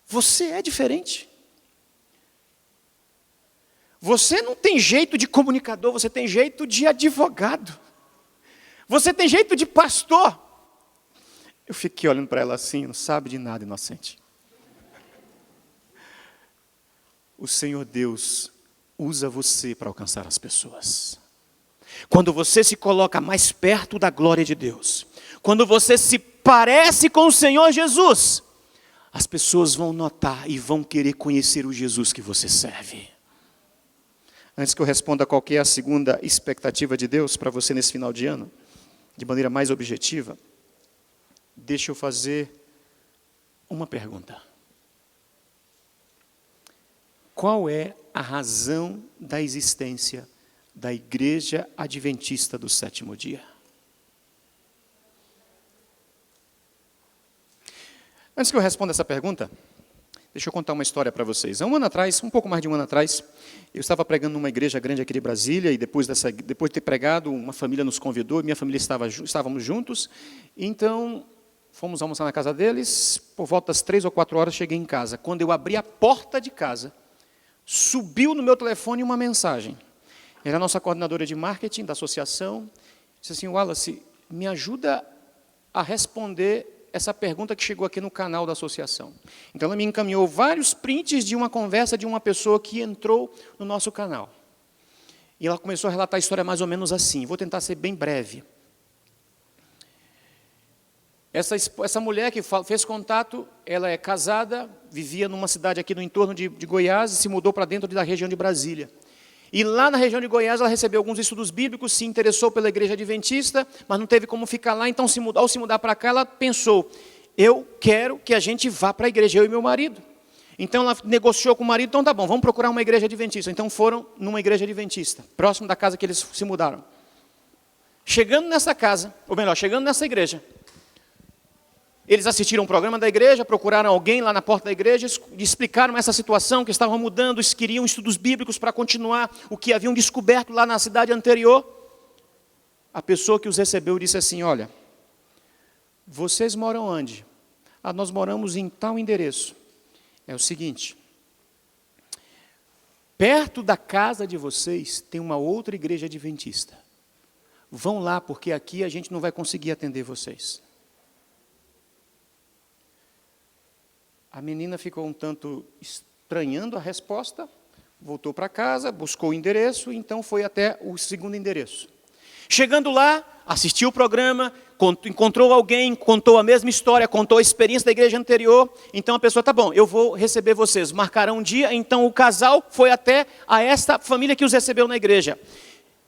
você é diferente. Você não tem jeito de comunicador, você tem jeito de advogado. Você tem jeito de pastor. Eu fiquei olhando para ela assim: não sabe de nada, inocente. O Senhor Deus usa você para alcançar as pessoas. Quando você se coloca mais perto da glória de Deus, quando você se parece com o Senhor Jesus, as pessoas vão notar e vão querer conhecer o Jesus que você serve. Antes que eu responda qual que é a segunda expectativa de Deus para você nesse final de ano, de maneira mais objetiva, deixa eu fazer uma pergunta. Qual é a razão da existência da Igreja Adventista do Sétimo Dia? Antes que eu responda essa pergunta, deixa eu contar uma história para vocês. Há um ano atrás, um pouco mais de um ano atrás, eu estava pregando numa igreja grande aqui de Brasília, e depois de ter pregado, uma família nos convidou, minha família estávamos juntos, então fomos almoçar na casa deles. Por volta das 3 ou 4 horas cheguei em casa. Quando eu abri a porta de casa, subiu no meu telefone uma mensagem. Era a nossa coordenadora de marketing da associação. Disse assim: Wallace, me ajuda a responder essa pergunta que chegou aqui no canal da associação. Então ela me encaminhou vários prints de uma conversa de uma pessoa que entrou no nosso canal. E ela começou a relatar a história mais ou menos assim. Vou tentar ser bem breve. Essa mulher que fez contato, ela é casada, vivia numa cidade aqui no entorno de Goiás e se mudou para dentro da região de Brasília. E lá na região de Goiás ela recebeu alguns estudos bíblicos, se interessou pela igreja adventista, mas não teve como ficar lá, então ao se mudar para cá, ela pensou: eu quero que a gente vá para a igreja, eu e meu marido. Então ela negociou com o marido: então tá bom, vamos procurar uma igreja adventista. Então foram numa igreja adventista, próximo da casa que eles se mudaram. Chegando nessa casa, ou melhor, chegando nessa igreja, eles assistiram um programa da igreja, procuraram alguém lá na porta da igreja, explicaram essa situação, que estavam mudando, eles queriam estudos bíblicos para continuar o que haviam descoberto lá na cidade anterior. A pessoa que os recebeu disse assim: olha, vocês moram onde? Nós moramos em tal endereço. é o seguinte: perto da casa de vocês tem uma outra igreja adventista. Vão lá, porque aqui a gente não vai conseguir atender vocês. A menina ficou um tanto estranhando a resposta, voltou para casa, buscou o endereço, então foi até o segundo endereço. Chegando lá, assistiu o programa, encontrou alguém, contou a mesma história, contou a experiência da igreja anterior. Então a pessoa, tá bom, eu vou receber vocês. Marcaram um dia, então o casal foi até a esta família que os recebeu na igreja.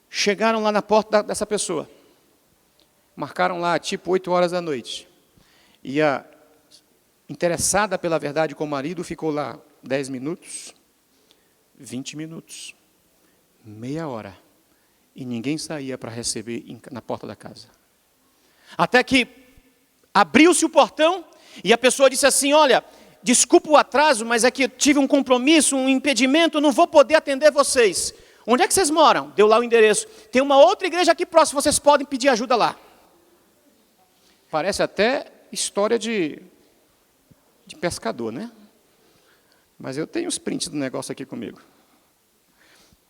Chegaram lá na porta dessa pessoa. Marcaram lá, tipo 8 horas da noite. E a interessada pela verdade com o marido ficou lá 10 minutos, 20 minutos, meia hora. E ninguém saía para receber na porta da casa. Até que abriu-se o portão e a pessoa disse assim: olha, desculpa o atraso, mas é que eu tive um compromisso, um impedimento, não vou poder atender vocês. Onde é que vocês moram? Deu lá o endereço. Tem uma outra igreja aqui próxima, vocês podem pedir ajuda lá. Parece até história de pescador, né? Mas eu tenho os prints do negócio aqui comigo.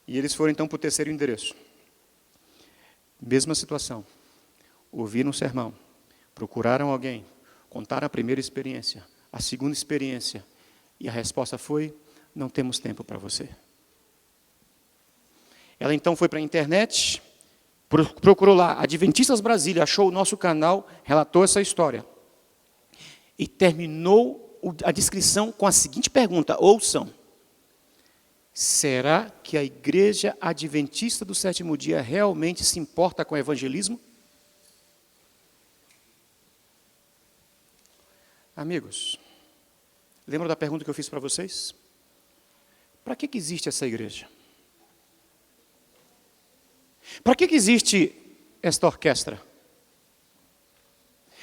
E eles foram então para o terceiro endereço. Mesma situação. Ouviram o sermão, procuraram alguém, contaram a primeira experiência, a segunda experiência, e a resposta foi: não temos tempo para você. Ela então foi para a internet, procurou lá, Adventistas Brasília, achou o nosso canal, relatou essa história. E terminou a descrição com a seguinte pergunta, ouçam: será que a igreja adventista do sétimo dia realmente se importa com o evangelismo? Amigos, lembram da pergunta que eu fiz para vocês? Para que existe essa igreja? Para que existe esta orquestra?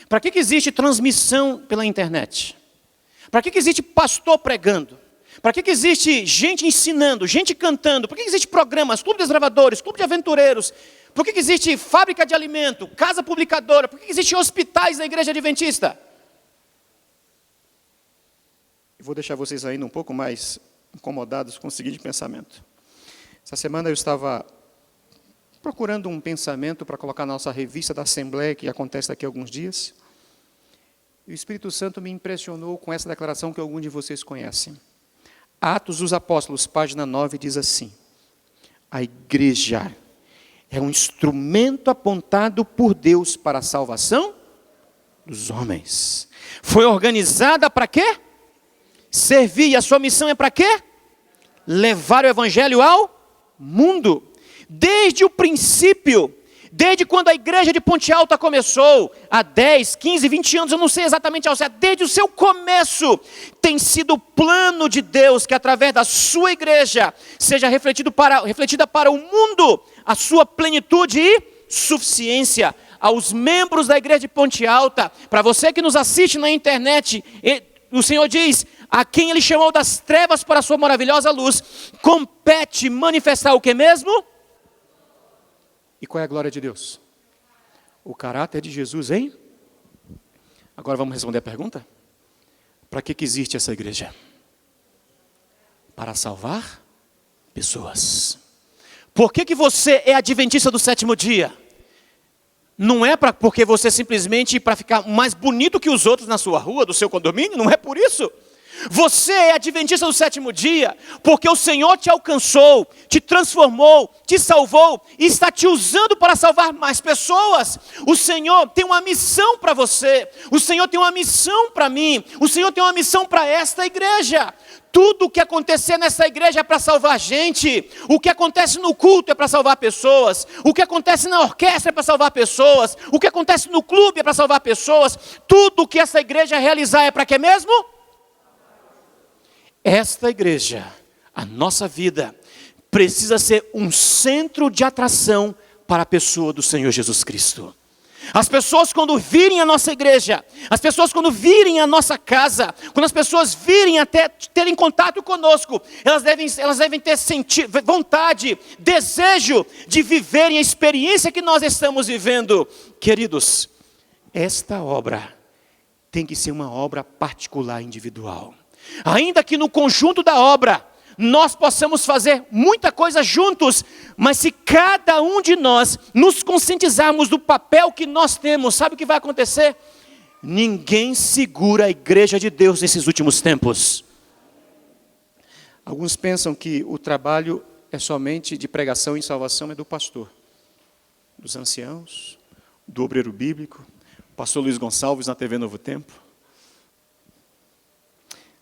Para que existe transmissão pela internet? Para que existe pastor pregando? Para que existe gente ensinando, gente cantando? Por que existe programas, clube de desbravadores, clube de aventureiros? Por que existe fábrica de alimento, casa publicadora? Por que existe hospitais na igreja adventista? Eu vou deixar vocês ainda um pouco mais incomodados com o seguinte pensamento. Essa semana eu estava procurando um pensamento para colocar na nossa revista da Assembleia, que acontece daqui a alguns dias. E o Espírito Santo me impressionou com essa declaração que alguns de vocês conhecem. Atos dos Apóstolos, página 9, diz assim: a igreja é um instrumento apontado por Deus para a salvação dos homens. Foi organizada para quê? Servir. E a sua missão é para quê? Levar o evangelho ao mundo. Desde o princípio, desde quando a igreja de Ponte Alta começou, há 10, 15, 20 anos, eu não sei exatamente ao certo, desde o seu começo, tem sido o plano de Deus que através da sua igreja seja refletida para o mundo a sua plenitude e suficiência. Aos membros da igreja de Ponte Alta, para você que nos assiste na internet, o Senhor diz: a quem Ele chamou das trevas para a sua maravilhosa luz, compete manifestar o que mesmo? E qual é a glória de Deus? O caráter de Jesus, hein? Agora vamos responder a pergunta? Para que existe essa igreja? Para salvar pessoas. Por que você é adventista do sétimo dia? Não é porque você simplesmente para ficar mais bonito que os outros na sua rua, do seu condomínio, não é por isso. Você é adventista do sétimo dia, porque o Senhor te alcançou, te transformou, te salvou e está te usando para salvar mais pessoas. O Senhor tem uma missão para você, o Senhor tem uma missão para mim, o Senhor tem uma missão para esta igreja. Tudo o que acontecer nessa igreja é para salvar gente. O que acontece no culto é para salvar pessoas. O que acontece na orquestra é para salvar pessoas. O que acontece no clube é para salvar pessoas. Tudo o que essa igreja realizar é para quê mesmo? Esta igreja, a nossa vida, precisa ser um centro de atração para a pessoa do Senhor Jesus Cristo. As pessoas quando virem a nossa igreja, as pessoas quando virem a nossa casa, quando as pessoas virem até terem contato conosco, elas devem ter vontade, desejo de viverem a experiência que nós estamos vivendo. Queridos, esta obra tem que ser uma obra particular, individual. Ainda que no conjunto da obra nós possamos fazer muita coisa juntos, mas se cada um de nós nos conscientizarmos do papel que nós temos, sabe o que vai acontecer? Ninguém segura a igreja de Deus nesses últimos tempos. Alguns pensam que o trabalho é somente de pregação e salvação, é do pastor, dos anciãos, do obreiro bíblico, pastor Luiz Gonçalves na TV Novo Tempo.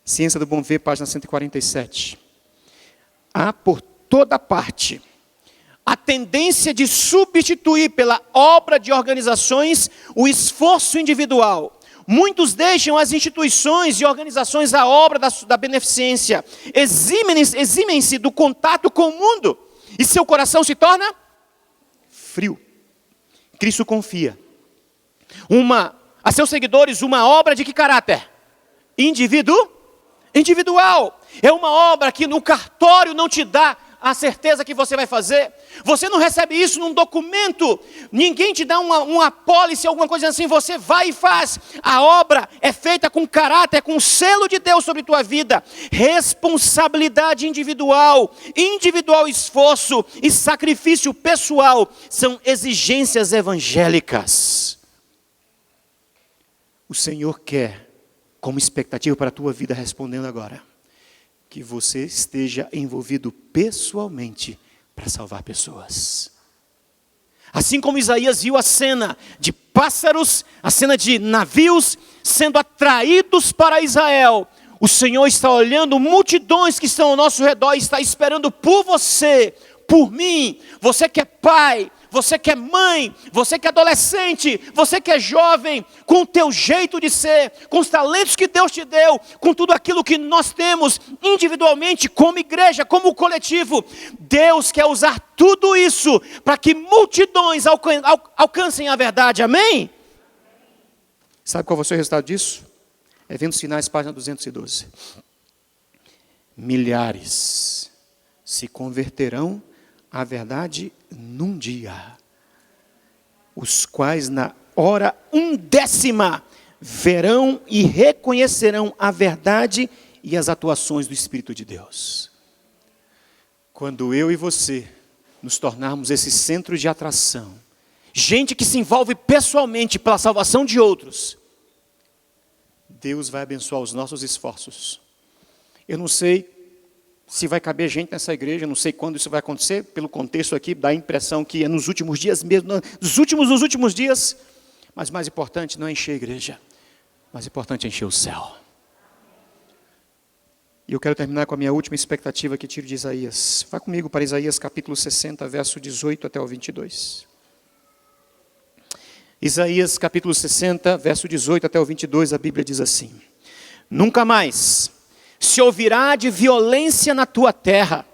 Ciência do Bom Ver, página 147. Há por toda parte a tendência de substituir pela obra de organizações o esforço individual. Muitos deixam as instituições e organizações a obra da beneficência, eximem-se do contato com o mundo e seu coração se torna frio. Cristo confia a seus seguidores uma obra de que caráter? Individual. É uma obra que no cartório não te dá a certeza que você vai fazer. Você não recebe isso num documento. Ninguém te dá uma apólice, alguma coisa assim. Você vai e faz. A obra é feita com caráter, com o selo de Deus sobre tua vida. Responsabilidade individual esforço e sacrifício pessoal são exigências evangélicas. O Senhor quer, como expectativa para a tua vida, respondendo agora, que você esteja envolvido pessoalmente para salvar pessoas. Assim como Isaías viu a cena de pássaros, a cena de navios sendo atraídos para Israel, o Senhor está olhando multidões que estão ao nosso redor e está esperando por você, por mim. Você que é pai, você que é mãe, você que é adolescente, você que é jovem, com o teu jeito de ser, com os talentos que Deus te deu, com tudo aquilo que nós temos individualmente, como igreja, como coletivo, Deus quer usar tudo isso para que multidões alcancem a verdade, amém? Sabe qual vai ser o resultado disso? Eventos Sinais, página 212. Milhares se converterão à verdade num dia, os quais na hora 1/10 verão e reconhecerão a verdade e as atuações do Espírito de Deus. Quando eu e você nos tornarmos esse centro de atração, gente que se envolve pessoalmente pela salvação de outros, Deus vai abençoar os nossos esforços. Eu não sei se vai caber gente nessa igreja, não sei quando isso vai acontecer, pelo contexto aqui, dá a impressão que é nos últimos dias mesmo, nos últimos dias, mas mais importante não é encher a igreja, mais importante é encher o céu. E eu quero terminar com a minha última expectativa que tiro de Isaías. Vá comigo para Isaías capítulo 60, verso 18 até o 22. Isaías capítulo 60, verso 18 até o 22, a Bíblia diz assim: Nunca mais se ouvirá de violência na tua terra,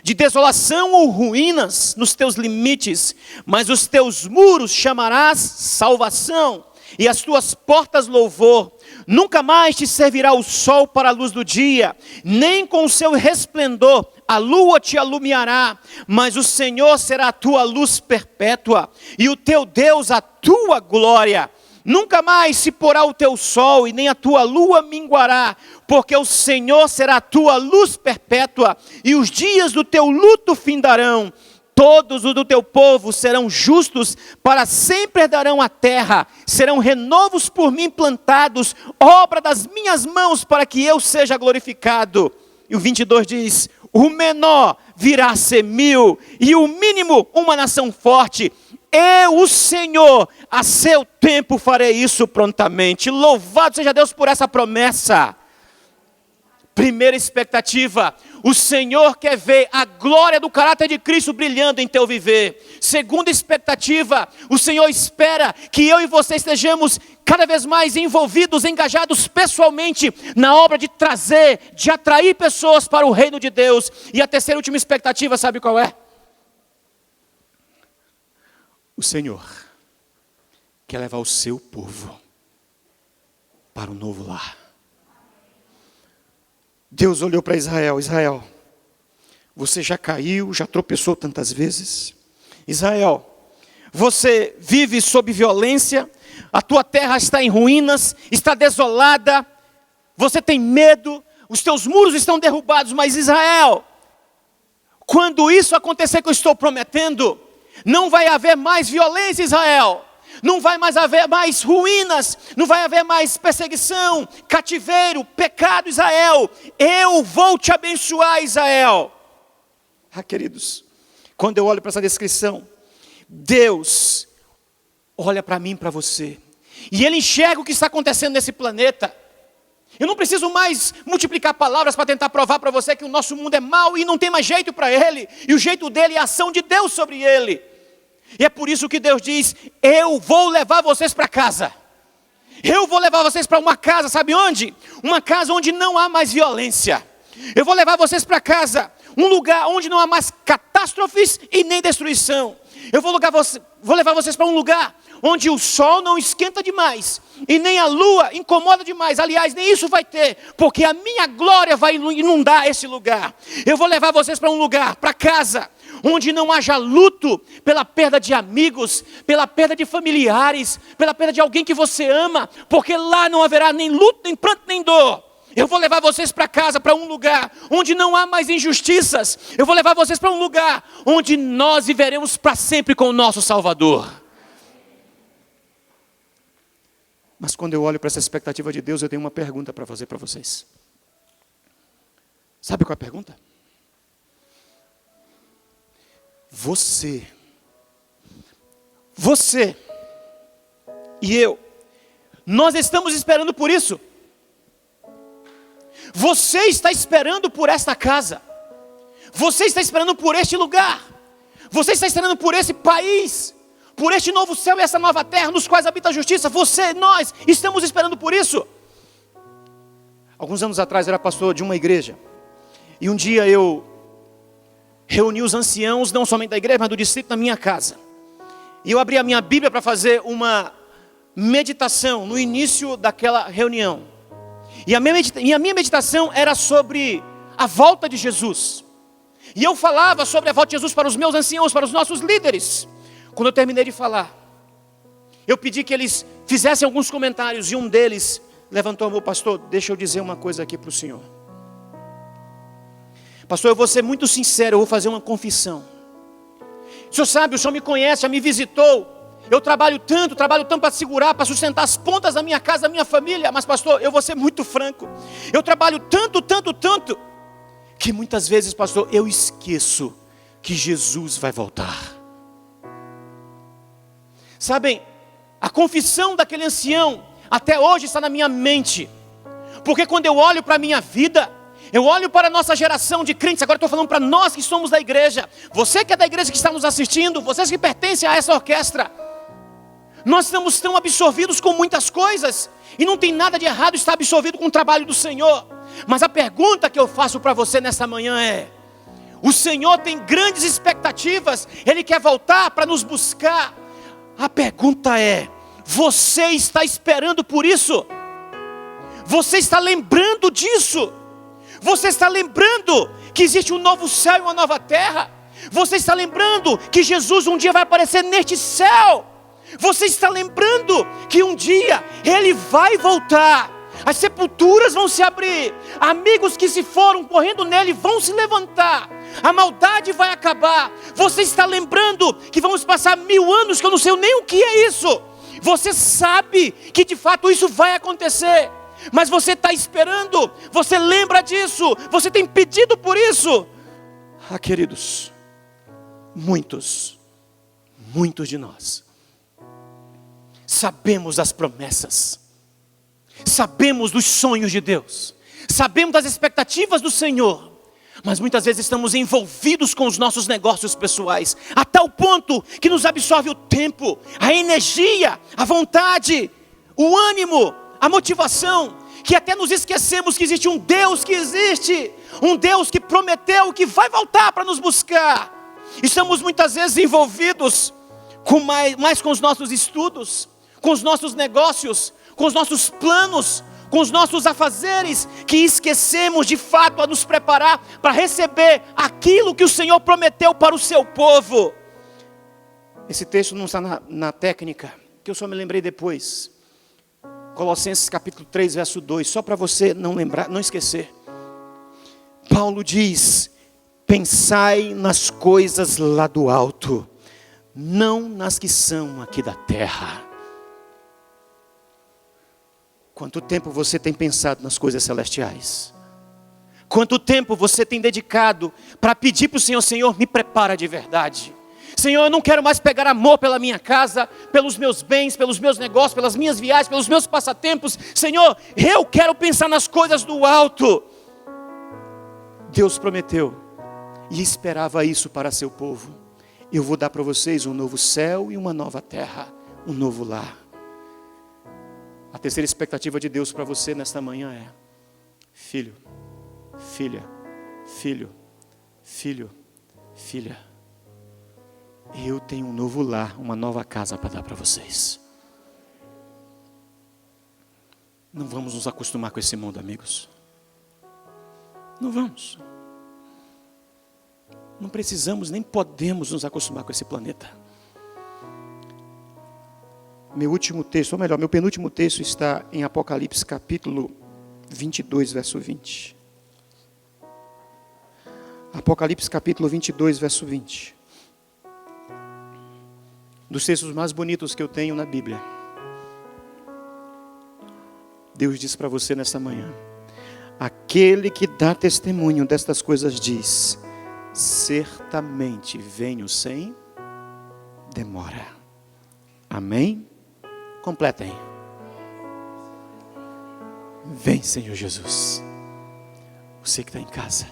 de desolação ou ruínas nos teus limites, mas os teus muros chamarás salvação, e as tuas portas louvor. Nunca mais te servirá o sol para a luz do dia, nem com o seu resplendor a lua te alumiará, mas o Senhor será a tua luz perpétua, e o teu Deus a tua glória. Nunca mais se porá o teu sol e nem a tua lua minguará, porque o Senhor será a tua luz perpétua, e os dias do teu luto findarão. Todos os do teu povo serão justos, para sempre herdarão a terra, serão renovos por mim plantados, obra das minhas mãos, para que eu seja glorificado. E o 22 diz: o menor virá a ser 1000, e o mínimo uma nação forte. Eu, o Senhor, a seu tempo farei isso prontamente. Louvado seja Deus por essa promessa. Primeira expectativa: o Senhor quer ver a glória do caráter de Cristo brilhando em teu viver. Segunda expectativa: o Senhor espera que eu e você estejamos cada vez mais envolvidos, engajados pessoalmente na obra de trazer, de atrair pessoas para o reino de Deus. E a terceira e última expectativa, sabe qual é? O Senhor quer levar o seu povo para um novo lar. Deus olhou para Israel: Israel, você já caiu, já tropeçou tantas vezes. Israel, você vive sob violência, a tua terra está em ruínas, está desolada, você tem medo, os teus muros estão derrubados, mas Israel, quando isso acontecer que eu estou prometendo, não vai haver mais violência, Israel. Não vai mais haver mais ruínas, não vai haver mais perseguição, cativeiro, pecado, Israel. Eu vou te abençoar, Israel. Queridos, quando eu olho para essa descrição, Deus olha para mim e para você, e Ele enxerga o que está acontecendo nesse planeta. Eu não preciso mais multiplicar palavras para tentar provar para você que o nosso mundo é mau e não tem mais jeito para ele, e o jeito dele é a ação de Deus sobre ele. E é por isso que Deus diz: eu vou levar vocês para casa. Eu vou levar vocês para uma casa, sabe onde? Uma casa onde não há mais violência. Eu vou levar vocês para casa, um lugar onde não há mais catástrofes e nem destruição. Eu vou levar vocês para um lugar onde o sol não esquenta demais e nem a lua incomoda demais. Aliás, nem isso vai ter, porque a minha glória vai inundar esse lugar. Eu vou levar vocês para um lugar, para casa, onde não haja luto pela perda de amigos, pela perda de familiares, pela perda de alguém que você ama, porque lá não haverá nem luto, nem pranto, nem dor. Eu vou levar vocês para casa, para um lugar onde não há mais injustiças. Eu vou levar vocês para um lugar onde nós viveremos para sempre com o nosso Salvador. Mas quando eu olho para essa expectativa de Deus, eu tenho uma pergunta para fazer para vocês. Sabe qual é a pergunta? Você e eu, nós estamos esperando por isso. Você está esperando por esta casa. Você está esperando por este lugar. Você está esperando por esse país, por este novo céu e essa nova terra, nos quais habita a justiça. Nós estamos esperando por isso. Alguns anos atrás eu era pastor de uma igreja, e um dia eu reuni os anciãos, não somente da igreja, mas do distrito, na minha casa. E eu abri a minha Bíblia para fazer uma meditação no início daquela reunião. E a minha meditação era sobre a volta de Jesus. E eu falava sobre a volta de Jesus para os meus anciãos, para os nossos líderes. Quando eu terminei de falar, eu pedi que eles fizessem alguns comentários, e um deles levantou a mão: pastor, deixa eu dizer uma coisa aqui para o senhor. Pastor, eu vou ser muito sincero, eu vou fazer uma confissão. O senhor sabe, o senhor me conhece, já me visitou. Eu trabalho tanto para segurar, para sustentar as pontas da minha casa, da minha família. Mas pastor, eu vou ser muito franco. Eu trabalho tanto, que muitas vezes, pastor, eu esqueço que Jesus vai voltar. Sabem, a confissão daquele ancião até hoje está na minha mente. Porque quando eu olho para a minha vida, eu olho para a nossa geração de crentes. Agora estou falando para nós que somos da igreja. Você que é da igreja, que está nos assistindo, vocês que pertencem a essa orquestra. Nós estamos tão absorvidos com muitas coisas, e não tem nada de errado estar absorvido com o trabalho do Senhor. Mas a pergunta que eu faço para você nessa manhã é: o Senhor tem grandes expectativas, Ele quer voltar para nos buscar. A pergunta é: você está esperando por isso? Você está lembrando disso? Você está lembrando que existe um novo céu e uma nova terra? Você está lembrando que Jesus um dia vai aparecer neste céu? Você está lembrando que um dia Ele vai voltar? As sepulturas vão se abrir, amigos que se foram correndo nele vão se levantar, a maldade vai acabar. Você está lembrando que vamos passar 1000 anos, que eu não sei nem o que é isso. Você sabe que de fato isso vai acontecer, mas você está esperando, você lembra disso, você tem pedido por isso. Queridos, muitos de nós sabemos das promessas, sabemos dos sonhos de Deus, sabemos das expectativas do Senhor, mas muitas vezes estamos envolvidos com os nossos negócios pessoais, a tal ponto que nos absorve o tempo, a energia, a vontade, o ânimo, a motivação, que até nos esquecemos que existe um Deus que existe, um Deus que prometeu que vai voltar para nos buscar. Estamos muitas vezes envolvidos mais com os nossos estudos, com os nossos negócios, com os nossos planos, com os nossos afazeres, que esquecemos de fato a nos preparar para receber aquilo que o Senhor prometeu para o seu povo. Esse texto não está na técnica, que eu só me lembrei depois. Colossenses capítulo 3, verso 2, só para você não lembrar, não esquecer. Paulo diz: pensai nas coisas lá do alto, não nas que são aqui da terra. Quanto tempo você tem pensado nas coisas celestiais? Quanto tempo você tem dedicado para pedir para o Senhor: Senhor, me prepara de verdade. Senhor, eu não quero mais pegar amor pela minha casa, pelos meus bens, pelos meus negócios, pelas minhas viagens, pelos meus passatempos. Senhor, eu quero pensar nas coisas do alto. Deus prometeu e esperava isso para seu povo: eu vou dar para vocês um novo céu e uma nova terra, um novo lar. A terceira expectativa de Deus para você nesta manhã é: filho, filha, filho, filho, filha, eu tenho um novo lar, uma nova casa para dar para vocês. Não vamos nos acostumar com esse mundo, amigos. Não vamos. Não precisamos, nem podemos nos acostumar com esse planeta. Meu último texto, ou melhor, meu penúltimo texto está em Apocalipse capítulo 22, verso 20. Apocalipse capítulo 22, verso 20. Dos textos mais bonitos que eu tenho na Bíblia. Deus diz para você nessa manhã: aquele que dá testemunho destas coisas diz: certamente venho sem demora. Amém? Completem. Vem, Senhor Jesus. Você que está em casa,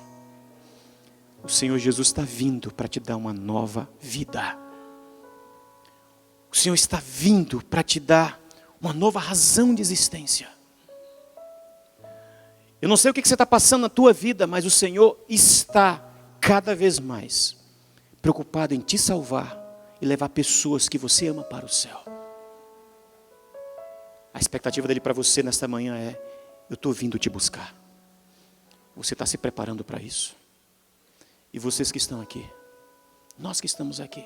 o Senhor Jesus está vindo para te dar uma nova vida. O Senhor está vindo para te dar uma nova razão de existência. Eu não sei o que você está passando na tua vida, mas o Senhor está cada vez mais preocupado em te salvar e levar pessoas que você ama para o céu. A expectativa dele para você nesta manhã é: eu estou vindo te buscar. Você está se preparando para isso? E vocês que estão aqui, nós que estamos aqui,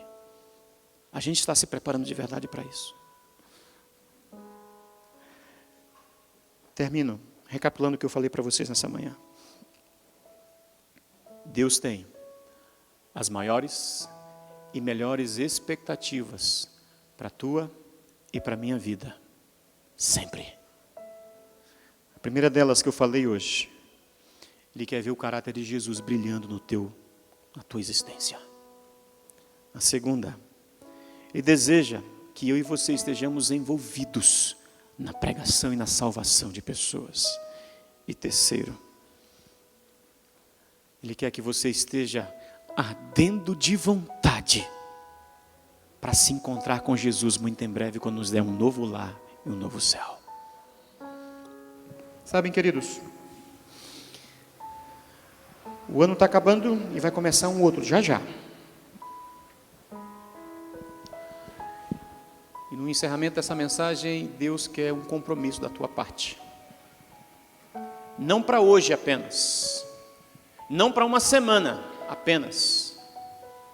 a gente está se preparando de verdade para isso? Termino recapitulando o que eu falei para vocês nessa manhã. Deus tem as maiores e melhores expectativas para a tua e para a minha vida. Sempre. A primeira delas que eu falei hoje: Ele quer ver o caráter de Jesus brilhando na tua existência. A segunda: Ele deseja que eu e você estejamos envolvidos na pregação e na salvação de pessoas. E terceiro: Ele quer que você esteja ardendo de vontade para se encontrar com Jesus muito em breve, quando nos der um novo lar e um novo céu. Sabem, queridos, o ano está acabando e vai começar um outro já já. E no encerramento dessa mensagem, Deus quer um compromisso da tua parte. Não para hoje apenas, não para uma semana apenas,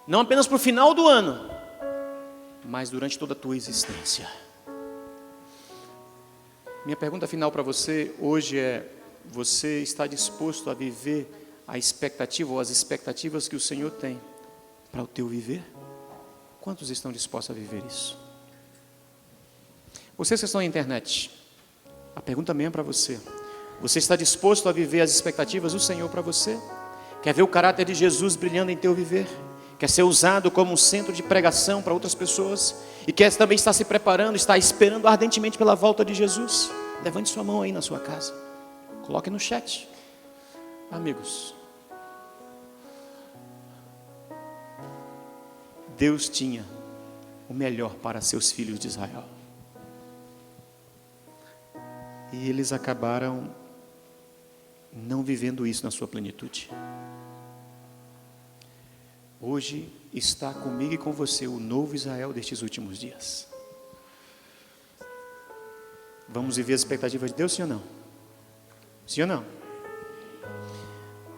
não apenas para o final do ano, mas durante toda a tua existência. Minha pergunta final para você hoje é: você está disposto a viver a expectativa ou as expectativas que o Senhor tem para o teu viver? Quantos estão dispostos a viver isso? Vocês que estão na internet, a pergunta também é para você: você está disposto a viver as expectativas do Senhor para você? Quer ver o caráter de Jesus brilhando em teu viver? Quer ser usado como um centro de pregação para outras pessoas? E quer também estar se preparando, está esperando ardentemente pela volta de Jesus? Levante sua mão aí na sua casa. Coloque no chat. Amigos, Deus tinha o melhor para seus filhos de Israel. E eles acabaram não vivendo isso na sua plenitude. Hoje está comigo e com você o novo Israel destes últimos dias. Vamos viver as expectativas de Deus, sim ou não? Sim ou não?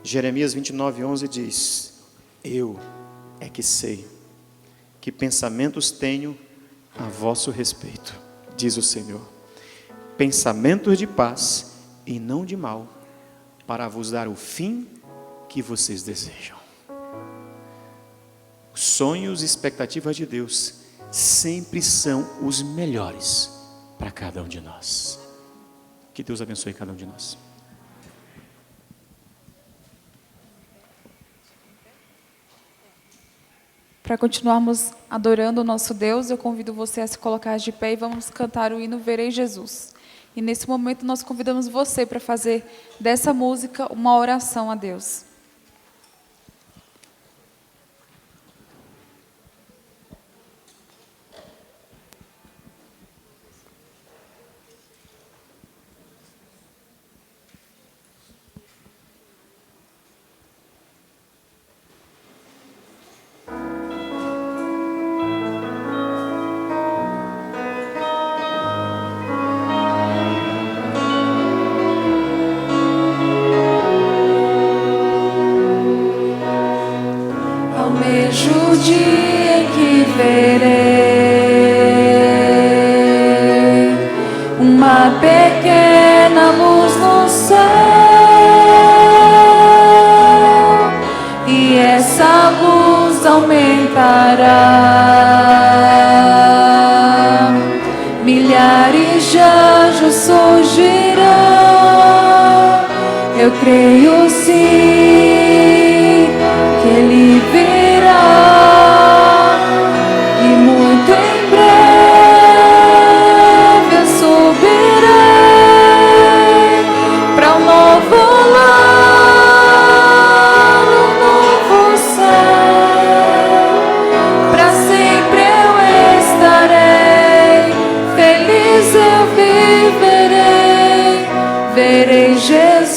Jeremias 29:11 diz: eu é que sei que pensamentos tenho a vosso respeito, diz o Senhor, pensamentos de paz e não de mal, para vos dar o fim que vocês desejam. Os sonhos e expectativas de Deus sempre são os melhores para cada um de nós. Que Deus abençoe cada um de nós. Para continuarmos adorando o nosso Deus, eu convido você a se colocar de pé e vamos cantar o hino Verei Jesus. E nesse momento nós convidamos você para fazer dessa música uma oração a Deus. Almejo o dia em que verei uma pequena luz no céu, e essa luz aumentará, milhares de anjos surgirão. Eu creio sim que Ele virá, e muito em breve eu subirei para um novo lar, um novo céu. Para sempre eu estarei feliz, eu viverei, verei Jesus.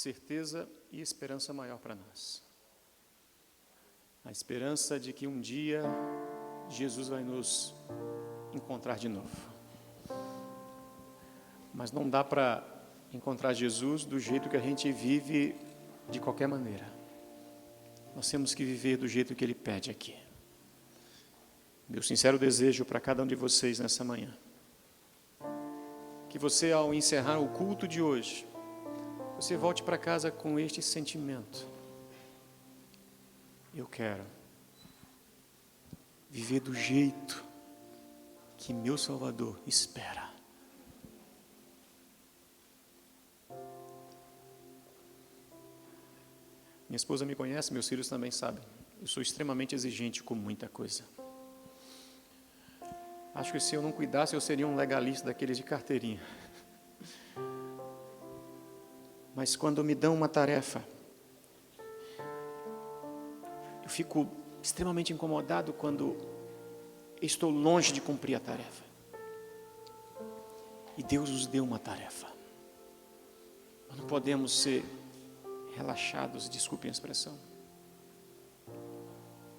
certeza e esperança maior para nós. A esperança de que um dia Jesus vai nos encontrar de novo. Mas não dá para encontrar Jesus do jeito que a gente vive de qualquer maneira. Nós temos que viver do jeito que Ele pede aqui. Meu sincero desejo para cada um de vocês nessa manhã, que você, ao encerrar o culto de hoje, você volte para casa com este sentimento. Eu quero viver do jeito que meu Salvador espera. Minha esposa me conhece, meus filhos também sabem. Eu sou extremamente exigente com muita coisa. Acho que se eu não cuidasse, eu seria um legalista daqueles de carteirinha. Mas quando me dão uma tarefa, eu fico extremamente incomodado quando estou longe de cumprir a tarefa. E Deus nos deu uma tarefa. Nós não podemos ser relaxados, desculpem a expressão.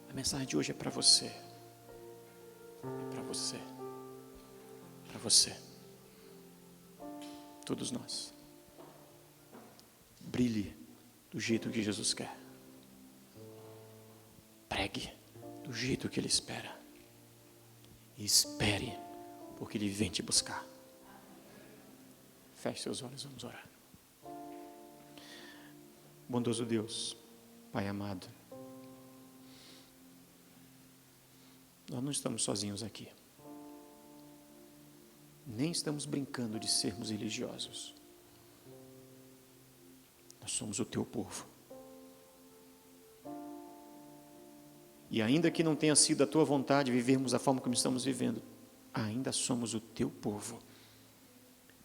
A mensagem de hoje é para você. É para você. Para você. Todos nós. Brilhe do jeito que Jesus quer. Pregue do jeito que Ele espera. E espere, porque Ele vem te buscar. Feche seus olhos, vamos orar. Bondoso Deus, Pai amado, nós não estamos sozinhos aqui. Nem estamos brincando de sermos religiosos. Nós somos o Teu povo. E ainda que não tenha sido a Tua vontade vivermos da forma como estamos vivendo, ainda somos o Teu povo.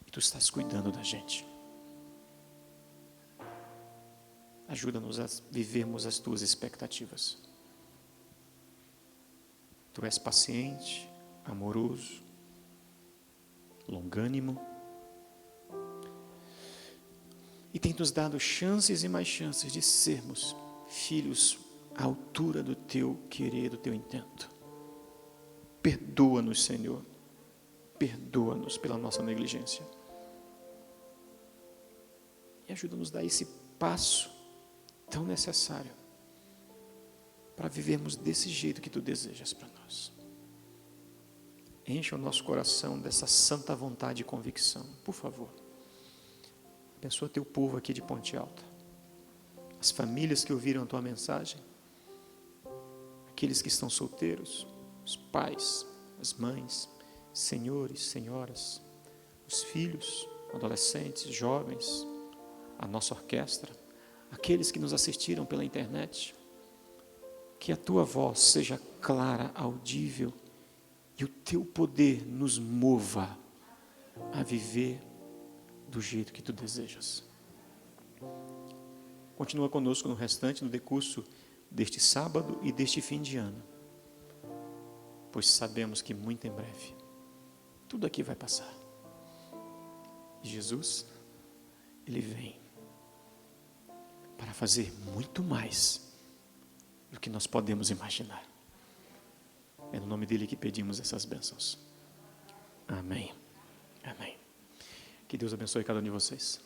E Tu estás cuidando da gente. Ajuda-nos a vivermos as Tuas expectativas. Tu és paciente, amoroso, longânimo. E tem nos dado chances e mais chances de sermos filhos à altura do Teu querer, do Teu intento. Perdoa-nos, Senhor. Perdoa-nos pela nossa negligência. E ajuda-nos a dar esse passo tão necessário para vivermos desse jeito que Tu desejas para nós. Encha o nosso coração dessa santa vontade e convicção, por favor. Abençoa Teu povo aqui de Ponte Alta, as famílias que ouviram a Tua mensagem, aqueles que estão solteiros, os pais, as mães, senhores, senhoras, os filhos, adolescentes, jovens, a nossa orquestra, aqueles que nos assistiram pela internet. Que a Tua voz seja clara, audível, e o Teu poder nos mova a viver do jeito que Tu desejas. Continua conosco no restante, no decurso deste sábado e deste fim de ano, pois sabemos que muito em breve tudo aqui vai passar. E Jesus, Ele vem para fazer muito mais do que nós podemos imaginar. É no nome dEle que pedimos essas bênçãos. Amém. Amém. Que Deus abençoe cada um de vocês.